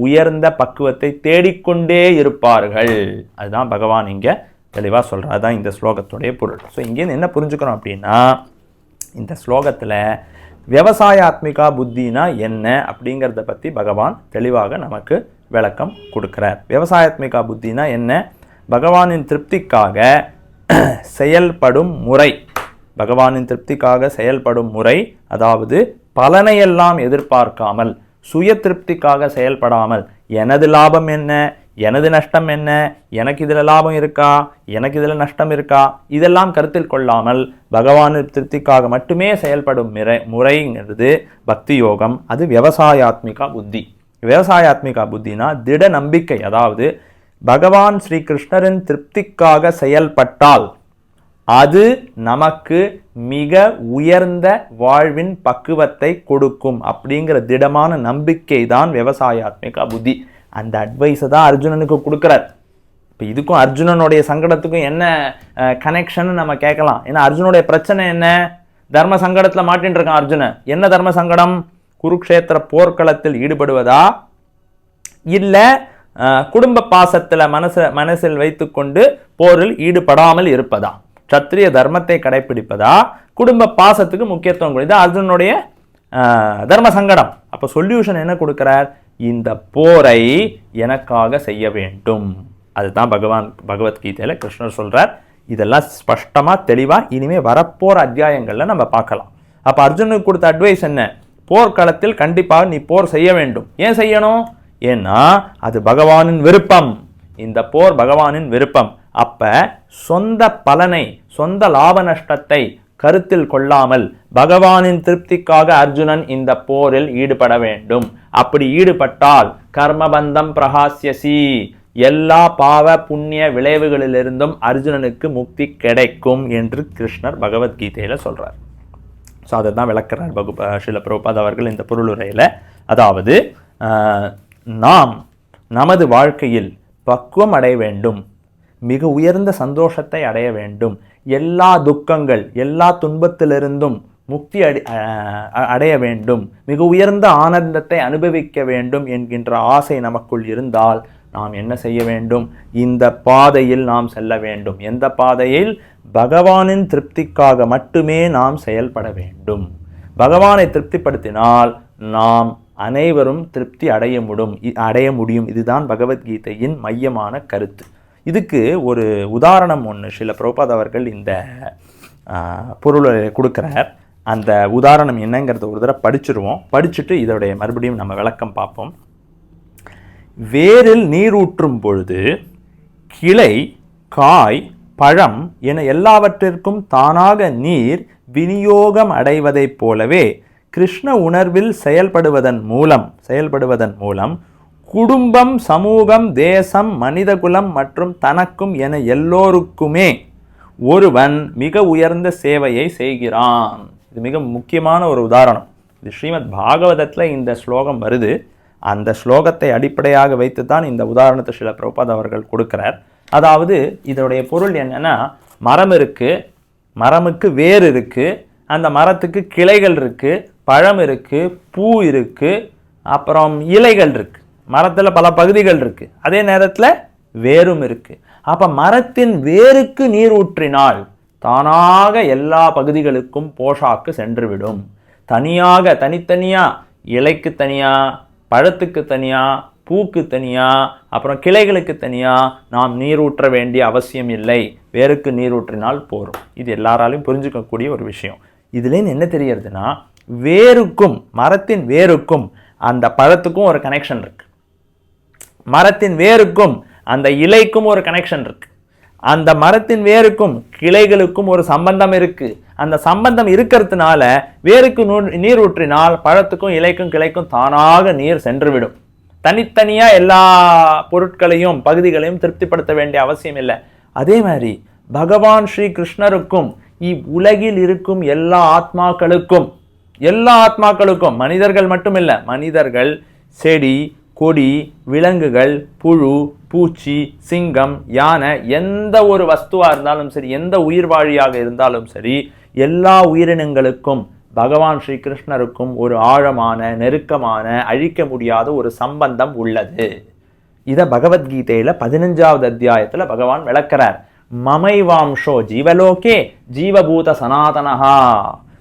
உயர்ந்த பக்குவத்தை தேடிக்கொண்டே இருப்பார்கள். அதுதான் பகவான் இங்க தெளிவா சொல்றார். அதுதான் இந்த ஸ்லோகத்துடைய பொருள். ஸோ இங்கேருந்து என்ன புரிஞ்சுக்கணும் அப்படின்னா, இந்த ஸ்லோகத்துல விவசாயாத்மிகா புத்தினா என்ன அப்படிங்கிறத பற்றி பகவான் தெளிவாக நமக்கு விளக்கம் கொடுக்கிறார். விவசாயாத்மிகா புத்தினா என்ன? பகவானின் திருப்திக்காக செயல்படும் முறை. பகவானின் திருப்திக்காக செயல்படும் முறை, அதாவது பலனையெல்லாம் எதிர்பார்க்காமல் சுய திருப்திக்காக செயல்படாமல் எனது லாபம் என்ன, எனது நஷ்டம் என்ன, எனக்கு இதில் லாபம் இருக்கா, எனக்கு இதில் நஷ்டம் இருக்கா, இதெல்லாம் கருத்தில் கொள்ளாமல் பகவானின் திருப்திக்காக மட்டுமே செயல்படும் முறைங்கிறது பக்தி யோகம். அது விவசாயாத்மிகா புத்தி. விவசாயாத்மிகா புத்தினா திட நம்பிக்கை. அதாவது பகவான் ஸ்ரீ கிருஷ்ணரின் திருப்திக்காக செயல்பட்டால் அது நமக்கு மிக உயர்ந்த வாழ்வின் பக்குவத்தை கொடுக்கும் அப்படிங்கிற திடமான நம்பிக்கை தான் விவசாயாத்மிகா புத்தி. அந்த அட்வைஸை தான் அர்ஜுனனுக்கு கொடுக்குறார். இப்போ இதுக்கும் அர்ஜுனனுடைய சங்கடத்துக்கும் என்ன கனெக்ஷன் நம்ம கேட்கலாம். ஏன்னா அர்ஜுனுடைய பிரச்சனை என்ன? தர்ம சங்கடத்தில் மாட்டின்னு இருக்கான் அர்ஜுனன். என்ன தர்ம சங்கடம்? குருக்ஷேத்திர போர்க்களத்தில் ஈடுபடுவதா, இல்லை குடும்ப பாசத்தில் மனசில் வைத்துக்கொண்டு போரில் ஈடுபடாமல் இருப்பதா, சத்திரிய தர்மத்தை கடைபிடிப்பதா, குடும்ப பாசத்துக்கு முக்கியத்துவம் கொடுத்தா அர்ஜுனுடைய தர்ம சங்கடம். அப்போ சொல்யூஷன் என்ன கொடுக்கிறார்? இந்த போரை எனக்காக செய்ய வேண்டும். அதுதான் பகவத்கீதையில கிருஷ்ணர் சொல்றார். இதெல்லாம் ஸ்பஷ்டமா தெளிவா இனிமே வரப்போற அத்தியாயங்கள்ல நம்ம பார்க்கலாம். அப்ப அர்ஜுனுக்கு கொடுத்த அட்வைஸ் என்ன? போர்க்களத்தில் கண்டிப்பாக நீ போர் செய்ய வேண்டும். ஏன் செய்யணும்? ஏன்னா அது பகவானின் விருப்பம். இந்த போர் பகவானின் விருப்பம். அப்ப சொந்த பலனை, சொந்த லாப நஷ்டத்தை கருத்தில் கொள்ளாமல் பகவானின் திருப்திக்காக அர்ஜுனன் இந்த போரில் ஈடுபட வேண்டும். அப்படி ஈடுபட்டால் கர்மபந்தம் பிரகாசியசி, எல்லா பாவ புண்ணிய விளைவுகளிலிருந்தும் அர்ஜுனனுக்கு முக்தி கிடைக்கும் என்று கிருஷ்ணர் பகவத்கீதையில சொல்றார். ஸோ அதை தான் விளக்கிறார் ஸ்ரீல பிரபுபாத் அவர்கள் இந்த பொருளுரையில். அதாவது நாம் நமது வாழ்க்கையில் பக்குவம் அடைய வேண்டும், மிக உயர்ந்த சந்தோஷத்தை அடைய வேண்டும், எல்லா துக்கங்கள் எல்லா துன்பத்திலிருந்தும் முக்தி அடைய வேண்டும், மிக உயர்ந்த ஆனந்தத்தை அனுபவிக்க வேண்டும் என்கின்ற ஆசை நமக்குள் இருந்தால் நாம் என்ன செய்ய வேண்டும்? இந்த பாதையில் நாம் செல்ல வேண்டும். எந்த பாதையில்? பகவானின் திருப்திக்காக மட்டுமே நாம் செயல்பட வேண்டும். பகவானை திருப்திப்படுத்தினால் நாம் அனைவரும் திருப்தி அடைய முடியும். இதுதான் பகவத்கீதையின் மையமான கருத்து. இதுக்கு ஒரு உதாரணம் ஒன்று ஸ்ரீல பிரபுபாத் அவர்கள் இந்த பொருளை கொடுக்குறார். அந்த உதாரணம் என்னங்கிறத ஒரு தடவை படிச்சுருவோம். படிச்சுட்டு இதோடைய மறுபடியும் நம்ம விளக்கம் பார்ப்போம். வேரில் நீரூற்றும் பொழுது கிளை, காய், பழம் என எல்லாவற்றிற்கும் தானாக நீர் விநியோகம் அடைவதைப் போலவே கிருஷ்ண உணர்வில் செயல்படுவதன் மூலம் குடும்பம், சமூகம், தேசம், மனிதகுலம் மற்றும் தனக்கும் என எல்லோருக்குமே ஒருவன் மிக உயர்ந்த சேவையை செய்கிறான். இது மிக முக்கியமான ஒரு உதாரணம். இது ஸ்ரீமத் பாகவதத்தில் இந்த ஸ்லோகம் வருது. அந்த ஸ்லோகத்தை அடிப்படையாக வைத்து தான் இந்த உதாரணத்தை ஸ்ரீல பிரபுபாத் அவர்கள் கொடுக்கிறார். அதாவது இதோடைய பொருள் என்னன்னா, மரம் இருக்கு, மரமுக்கு வேர் இருக்கு, அந்த மரத்துக்கு கிளைகள் இருக்கு, பழம் இருக்கு, பூ இருக்கு, அப்புறம் இலைகள் இருக்கு. மரத்தில் பல பகுதிகள் இருக்கு, அதே நேரத்தில் வேரும் இருக்கு. அப்ப மரத்தின் வேருக்கு நீர் ஊற்றினால் தானாக எல்லா பகுதிகளுக்கும் போஷாக்கு சென்றுவிடும். தனியாக தனித்தனியா, இலைக்கு தனியா, பழத்துக்கு தனியா, பூக்கு தனியா, அப்புறம் கிளைகளுக்கு தனியா நாம் நீரூற்ற வேண்டிய அவசியம் இல்லை. வேருக்கு நீரூற்றினால் போரும். இது எல்லாராலையும் புரிஞ்சுக்கக்கூடிய ஒரு விஷயம். இதுலேருந்து என்ன தெரியறதுன்னா, வேருக்கும் மரத்தின் வேருக்கும் அந்த பழத்துக்கும் ஒரு கனெக்ஷன் இருக்கு. மரத்தின் வேருக்கும் அந்த இலைக்கும் ஒரு கனெக்ஷன் இருக்கு. அந்த மரத்தின் வேருக்கும் கிளைகளுக்கும் ஒரு சம்பந்தம் இருக்கு. அந்த சம்பந்தம் இருக்கிறதுனால வேருக்கு நீர் ஊற்றினால் பழத்துக்கும் இலைக்கும் கிளைக்கும் தானாக நீர் சென்றுவிடும். தனித்தனியா எல்லா பொருட்களையும் பகுதிகளையும் திருப்திப்படுத்த வேண்டிய அவசியம் இல்லை. அதே மாதிரி பகவான் ஸ்ரீ கிருஷ்ணருக்கும் இவ்வுலகில் இருக்கும் எல்லா ஆத்மாக்களுக்கும் மனிதர்கள் மட்டுமில்லை, மனிதர்கள், செடி, கொடி, விலங்குகள், புழு, பூச்சி, சிங்கம், யானை, எந்த ஒரு வஸ்துவா இருந்தாலும் சரி, எந்த உயிர்வாழியாக இருந்தாலும் சரி, எல்லா உயிரினங்களுக்கும் பகவான் ஸ்ரீ கிருஷ்ணருக்கும் ஒரு ஆழமான, நெருக்கமான, அழிக்க முடியாத ஒரு சம்பந்தம் உள்ளது. இதை பகவத்கீதையில 15வது அத்தியாயத்துல பகவான் விளக்கிறார். மமைவாம்சோ ஜீவலோகே ஜீவபூத சனாதனஹா.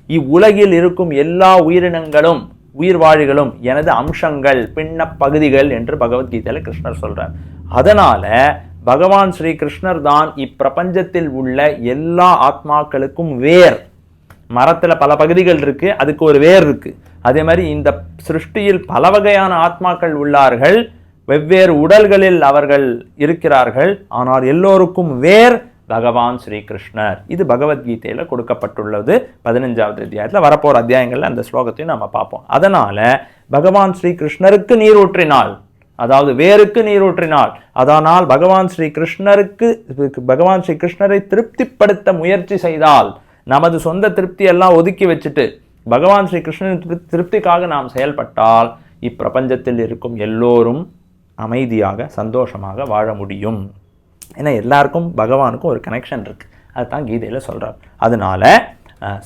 இவ்வுலகில் இருக்கும் எல்லா உயிரினங்களும், உயிர்வாழிகளும் எனது அம்சங்கள், பின்ன பகுதிகள் என்று பகவத்கீதையில கிருஷ்ணர் சொல்றார். அதனால பகவான் ஸ்ரீ கிருஷ்ணர் தான் இப்பிரபஞ்சத்தில் உள்ள எல்லா ஆத்மாக்களுக்கும் வேர். மரத்துல பல பகுதிகள் இருக்கு, அதுக்கு ஒரு வேர் இருக்கு. அதே மாதிரி இந்த சிருஷ்டியில் பல வகையான ஆத்மாக்கள் உள்ளார்கள், வெவ்வேறு உடல்களில் அவர்கள் இருக்கிறார்கள். ஆனால் எல்லோருக்கும் வேர் பகவான் ஸ்ரீ கிருஷ்ணர். இது பகவத்கீதையில கொடுக்கப்பட்டுள்ளது. 15வது அத்தியாயத்துல வரப்போற அத்தியாயங்கள்ல அந்த ஸ்லோகத்தையும் நம்ம பார்ப்போம். அதனால பகவான் ஸ்ரீ கிருஷ்ணருக்கு நீர் ஊற்றினால், அதாவது வேருக்கு நீர் ஊற்றினால், அதனால் பகவான் ஸ்ரீ கிருஷ்ணரை திருப்திப்படுத்த முயற்சி செய்தால், நமது சொந்த திருப்தி எல்லாம் ஒதுக்கி வச்சுட்டு பகவான் ஸ்ரீ கிருஷ்ணனின் திருப்திக்காக நாம் செயல்பட்டால் இப்பிரபஞ்சத்தில் இருக்கும் எல்லோரும் அமைதியாக, சந்தோஷமாக வாழ முடியும். ஏன்னா எல்லாருக்கும் பகவானுக்கும் ஒரு கனெக்ஷன் இருக்கு. அதுதான் கீதையில சொல்றார். அதனால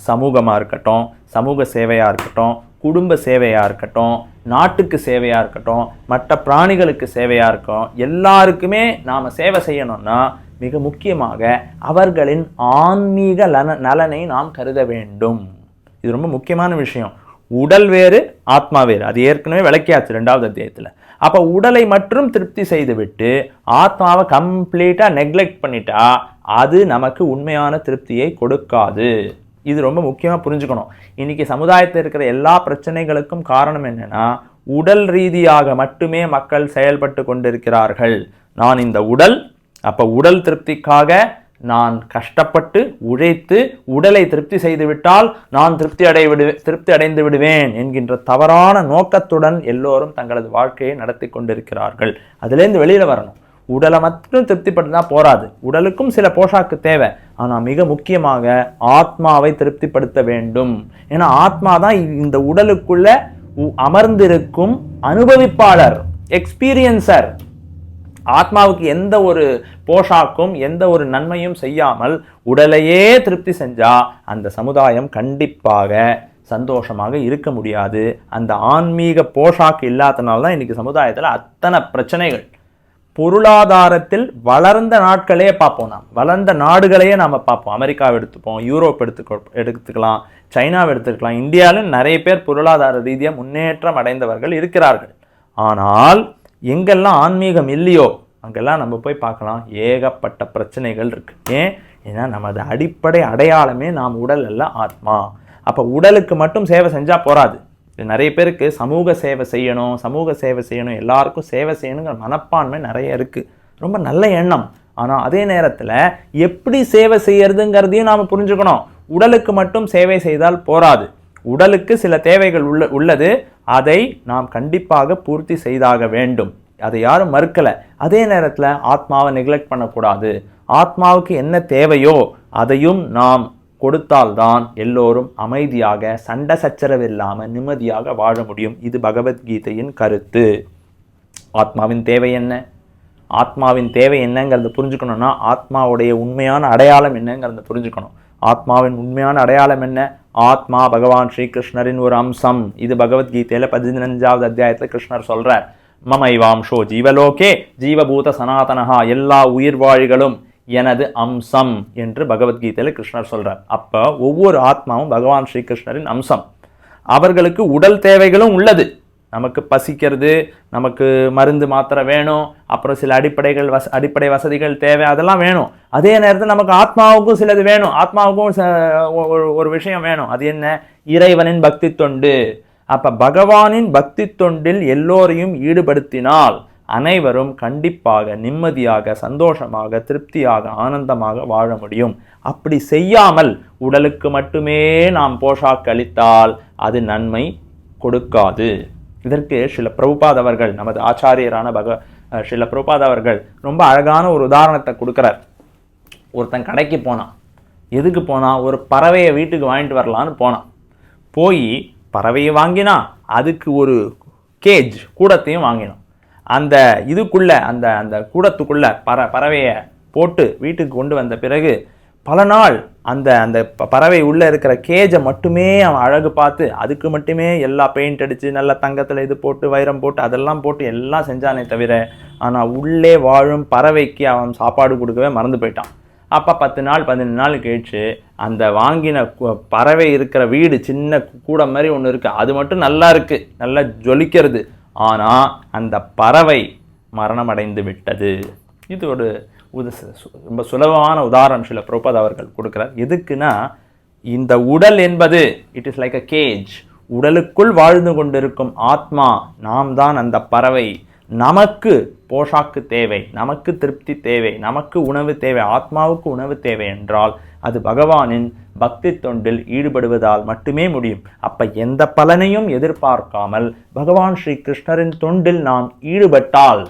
சமூகமாக இருக்கட்டும், சமூக சேவையாக இருக்கட்டும், குடும்ப சேவையாக இருக்கட்டும், நாட்டுக்கு சேவையாக இருக்கட்டும், மற்ற பிராணிகளுக்கு சேவையாக இருக்கும், எல்லாருக்குமே நாம் சேவை செய்யணும்னா மிக முக்கியமாக அவர்களின் ஆன்மீக நலனை நாம் கருத வேண்டும். இது ரொம்ப முக்கியமான விஷயம். உடல் வேறு, ஆத்மா வேறு. அது ஏற்கனவே விளக்கியாச்சு 2வது அத்தியாயத்தில். அப்போ உடலை மட்டும் திருப்தி செய்துவிட்டு ஆத்மாவை கம்ப்ளீட்டா நெக்லெக்ட் பண்ணிட்டா அது நமக்கு உண்மையான திருப்தியை கொடுக்காது. இது ரொம்ப முக்கியமாக புரிஞ்சுக்கணும். இன்னைக்கு சமுதாயத்தில் இருக்கிற எல்லா பிரச்சனைகளுக்கும் காரணம் என்னன்னா, உடல் ரீதியாக மட்டுமே மக்கள் செயல்பட்டு கொண்டிருக்கிறார்கள். நான் இந்த உடல், அப்போ உடல் திருப்திக்காக நான் கஷ்டப்பட்டு உழைத்து உடலை திருப்தி செய்துவிட்டால் நான் திருப்தி அடைந்து விடுவேன் என்கின்ற தவறான நோக்கத்துடன் எல்லோரும் தங்களது வாழ்க்கையை நடத்தி கொண்டிருக்கிறார்கள். அதுலேருந்து வெளியில வரணும். உடலை மட்டும் திருப்திப்படுத்தினா போராது. உடலுக்கும் சில போஷாக்கு தேவை. ஆனால் மிக முக்கியமாக ஆத்மாவை திருப்திப்படுத்த வேண்டும். ஏன்னா ஆத்மா தான் இந்த உடலுக்குள்ள அமர்ந்திருக்கும் அனுபவிப்பாளர், எக்ஸ்பீரியன்சர். ஆத்மாவுக்கு எந்த ஒரு போஷாக்கும் எந்த ஒரு நன்மையும் செய்யாமல் உடலையே திருப்தி செஞ்சா அந்த சமுதாயம் கண்டிப்பாக சந்தோஷமாக இருக்க முடியாது. அந்த ஆன்மீக போஷாக்கு இல்லாதனால தான் இன்னைக்கு சமுதாயத்தில் அத்தனை பிரச்சனைகள். பொருளாதாரத்தில் வளர்ந்த நாட்களே பார்ப்போம், நாம் வளர்ந்த நாடுகளையே நாம் பார்ப்போம். அமெரிக்காவை எடுத்துப்போம், யூரோப் எடுத்துக்கலாம், சைனாவை எடுத்துக்கலாம். இந்தியாவில் நிறைய பேர் பொருளாதார ரீதியாக முன்னேற்றம் அடைந்தவர்கள் இருக்கிறார்கள். ஆனால் எங்கெல்லாம் ஆன்மீகம் இல்லையோ அங்கெல்லாம் நம்ம போய் பார்க்கலாம், ஏகப்பட்ட பிரச்சனைகள் இருக்கு. ஏன்னா நமது அடிப்படை அடையாளமே நாம் உடல் அல்ல, ஆத்மா. அப்போ உடலுக்கு மட்டும் சேவை செஞ்சா போராது. நிறைய பேருக்கு சமூக சேவை செய்யணும், எல்லாருக்கும் சேவை செய்யணுங்கிற மனப்பான்மை நிறைய இருக்கு. ரொம்ப நல்ல எண்ணம். ஆனால் அதே நேரத்தில் எப்படி சேவை செய்யறதுங்கிறதையும் நாம் புரிஞ்சுக்கணும். உடலுக்கு மட்டும் சேவை செய்தால் போராது. உடலுக்கு சில தேவைகள் உள்ளது, அதை நாம் கண்டிப்பாக பூர்த்தி செய்தாக வேண்டும். அதை யாரும் மறுக்கலை. அதே நேரத்தில் ஆத்மாவை நெக்லெக்ட் பண்ணக்கூடாது. ஆத்மாவுக்கு என்ன தேவையோ அதையும் நாம் கொடுத்தால்தான் எல்லோரும் அமைதியாக, சண்டை சச்சரவு இல்லாமல் நிம்மதியாக வாழ முடியும். இது பகவத்கீதையின் கருத்து. ஆத்மாவின் தேவை என்ன, ஆத்மாவின் தேவை என்னங்கிறத புரிஞ்சுக்கணும்னா ஆத்மாவுடைய உண்மையான அடையாளம் என்னங்கிறத புரிஞ்சுக்கணும். ஆத்மாவின் உண்மையான அடையாளம் என்ன? ஆத்மா பகவான் ஸ்ரீ கிருஷ்ணரின் ஒரு அம்சம். இது பகவத்கீதையில 15வது அத்தியாயத்தில் கிருஷ்ணர் சொல்றார். மமைவாம்சோ ஜீவலோகே ஜீவபூத சனாதனஹா. எல்லா உயிர்வாழிகளும் எனது அம்சம் என்று பகவத்கீதையில கிருஷ்ணர் சொல்றார். அப்ப ஒவ்வொரு ஆத்மாவும் பகவான் ஸ்ரீ கிருஷ்ணரின் அம்சம். அவர்களுக்கு உடல் தேவைகளும் உள்ளது. நமக்கு பசிக்கிறது, நமக்கு மருந்து மாத்திரை வேணும், அப்புறம் சில அடிப்படை வசதிகள் தேவை, அதெல்லாம் வேணும். அதே நேரத்தில் நமக்கு ஆத்மாவுக்கும் சிலது வேணும், ஆத்மாவுக்கும் ஒரு விஷயம் வேணும். அது என்ன? இறைவனின் பக்தி தொண்டு. அப்ப பகவானின் பக்தி தொண்டில் எல்லோரையும் ஈடுபடுத்தினால் அனைவரும் கண்டிப்பாக நிம்மதியாக, சந்தோஷமாக, திருப்தியாக, ஆனந்தமாக வாழ முடியும். அப்படி செய்யாமல் உடலுக்கு மட்டுமே நாம் போஷாக்கு அளித்தால் அது நன்மை கொடுக்காது. இதற்கு ஸ்ரீல பிரபுபாத் அவர்கள், நமது ஆச்சாரியரான ஸ்ரீல பிரபுபாத் அவர்கள் ரொம்ப அழகான ஒரு உதாரணத்தை கொடுக்கிறார். ஒருத்தன் கடைக்கு போனான். எதுக்கு போனான்? ஒரு பறவையை வீட்டுக்கு வாங்கிட்டு வரலான்னு போனான். போய் பறவையை வாங்கினா, அதுக்கு ஒரு கேஜ் கூடத்தையும் வாங்கினான். அந்த இதுக்குள்ள அந்த அந்த கூடத்துக்குள்ள பறவையை போட்டு வீட்டுக்கு கொண்டு வந்த பிறகு பல நாள் அந்த அந்த பறவை உள்ளே இருக்கிற கேஜை மட்டுமே அவன் அழகு பார்த்து அதுக்கு மட்டுமே எல்லா பெயிண்ட் அடித்து நல்லா தங்கத்தில் இது போட்டு வைரம் போட்டு அதெல்லாம் போட்டு எல்லாம் செஞ்சானே தவிர, ஆனால் உள்ளே வாழும் பறவைக்கு அவன் சாப்பாடு கொடுக்கவே மறந்து போயிட்டான். அப்போ 10 நாள் 15 நாள் கழிச்சு அந்த வாங்கின பறவை இருக்கிற வீடு, சின்ன கூடை மாதிரி ஒன்று இருக்குது, அது மட்டும் நல்லா இருக்குது, நல்லா ஜொலிக்கிறது. ஆனால் அந்த பறவை மரணம் அடைந்து விட்டது. இது ஒரு ரொம்ப சுலபமான உதாரணம் ஸ்ரீல பிரபுபாத் அவர்கள் கொடுக்கிறார். எதுக்குன்னா, இந்த உடல் என்பது it is like a gauge. உடலுக்குள் வாழ்ந்து கொண்டிருக்கும் ஆத்மா நாம் தான் அந்த பறவை. நமக்கு போஷாக்கு தேவை, நமக்கு திருப்தி தேவை, நமக்கு உணவு தேவை, ஆத்மாவுக்கு உணவு தேவை என்றால் அது பகவானின் பக்தி தொண்டில் ஈடுபடுவதால் மட்டுமே முடியும். அப்ப எந்த பலனையும் எதிர்பார்க்காமல் பகவான் ஸ்ரீ கிருஷ்ணரின் தொண்டில் நாம் ஈடுபட்டால்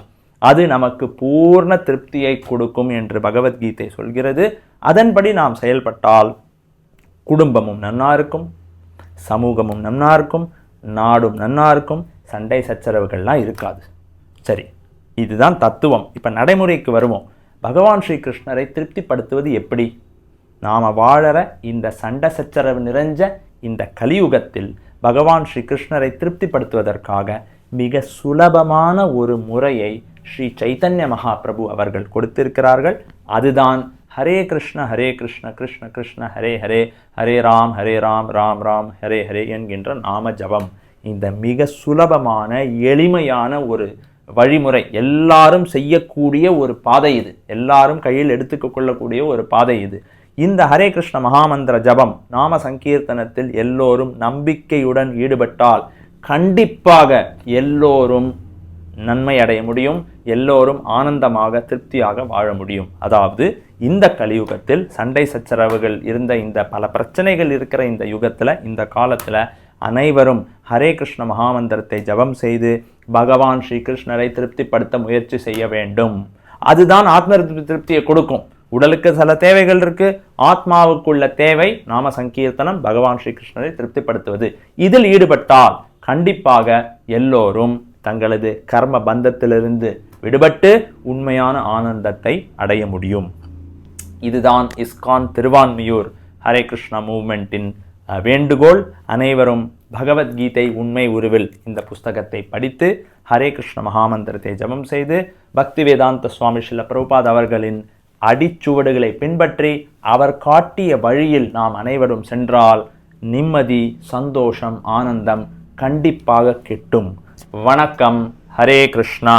அது நமக்கு பூர்ண திருப்தியை கொடுக்கும் என்று பகவத்கீதை சொல்கிறது. அதன்படி நாம் செயல்பட்டால் குடும்பமும் நன்னா இருக்கும், சமூகமும் நன்னா இருக்கும், நாடும் நன்னா இருக்கும், சண்டை சச்சரவுகள்லாம் இருக்காது. சரி, இதுதான் தத்துவம். இப்போ நடைமுறைக்கு வருவோம். பகவான் ஸ்ரீ கிருஷ்ணரை திருப்திப்படுத்துவது எப்படி? நாம் வாழற இந்த சண்டை சச்சரவு நிறைஞ்ச இந்த கலியுகத்தில் பகவான் ஸ்ரீ கிருஷ்ணரை திருப்திப்படுத்துவதற்காக மிக சுலபமான ஒரு முறையை ஸ்ரீ சைத்தன்ய மகாபிரபு அவர்கள் கொடுத்திருக்கிறார்கள். அதுதான் ஹரே கிருஷ்ண கிருஷ்ண கிருஷ்ண ஹரே ஹரே, ஹரே ராம் ராம் ராம் ஹரே ஹரே என்கின்ற நாம ஜபம். இந்த மிக சுலபமான எளிமையான ஒரு வழிமுறை, எல்லாரும் செய்யக்கூடிய ஒரு பாதை இது, எல்லாரும் கையில் எடுத்துக்க கொள்ளக்கூடிய ஒரு பாதை இது. இந்த ஹரே கிருஷ்ண மகாமந்திர ஜபம் நாம சங்கீர்த்தனத்தில் எல்லோரும் நம்பிக்கையுடன் ஈடுபட்டால் கண்டிப்பாக எல்லோரும் நன்மை அடைய முடியும், எல்லோரும் ஆனந்தமாக திருப்தியாக வாழ முடியும். அதாவது இந்த கலியுகத்தில் சண்டை சச்சரவுகள் இருந்த, இந்த பல பிரச்சனைகள் இருக்கிற இந்த யுகத்தில், இந்த காலத்தில் அனைவரும் ஹரே கிருஷ்ண மகாமந்திரத்தை ஜபம் செய்து பகவான் ஸ்ரீ கிருஷ்ணரை திருப்திப்படுத்த முயற்சி செய்ய வேண்டும். அதுதான் ஆத்ம திருப்தியை கொடுக்கும். உடலுக்கு சில தேவைகள் இருக்கு, ஆத்மாவுக்குள்ள தேவை நாம சங்கீர்த்தனம், பகவான் ஸ்ரீ கிருஷ்ணரை திருப்திப்படுத்துவது. இதில் ஈடுபட்டால் கண்டிப்பாக எல்லோரும் தங்களது கர்ம பந்தத்திலிருந்து விடுபட்டு உண்மையான ஆனந்தத்தை அடைய முடியும். இதுதான் இஸ்கான் திருவான்மியூர் ஹரே கிருஷ்ணா மூவ்மெண்ட்டின் வேண்டுகோள். அனைவரும் பகவத்கீதை உண்மை உருவில் இந்த புஸ்தகத்தை படித்து ஹரே கிருஷ்ண மகாமந்திரத்தை ஜபம் செய்து பக்தி வேதாந்த சுவாமி ஸ்ரீல பிரபுபாத் அவர்களின் அடிச்சுவடுகளை பின்பற்றி அவர் காட்டிய வழியில் நாம் அனைவரும் சென்றால் நிம்மதி, சந்தோஷம், ஆனந்தம் கண்டிப்பாக கிட்டும். வணக்கம். ஹரே கிருஷ்ணா.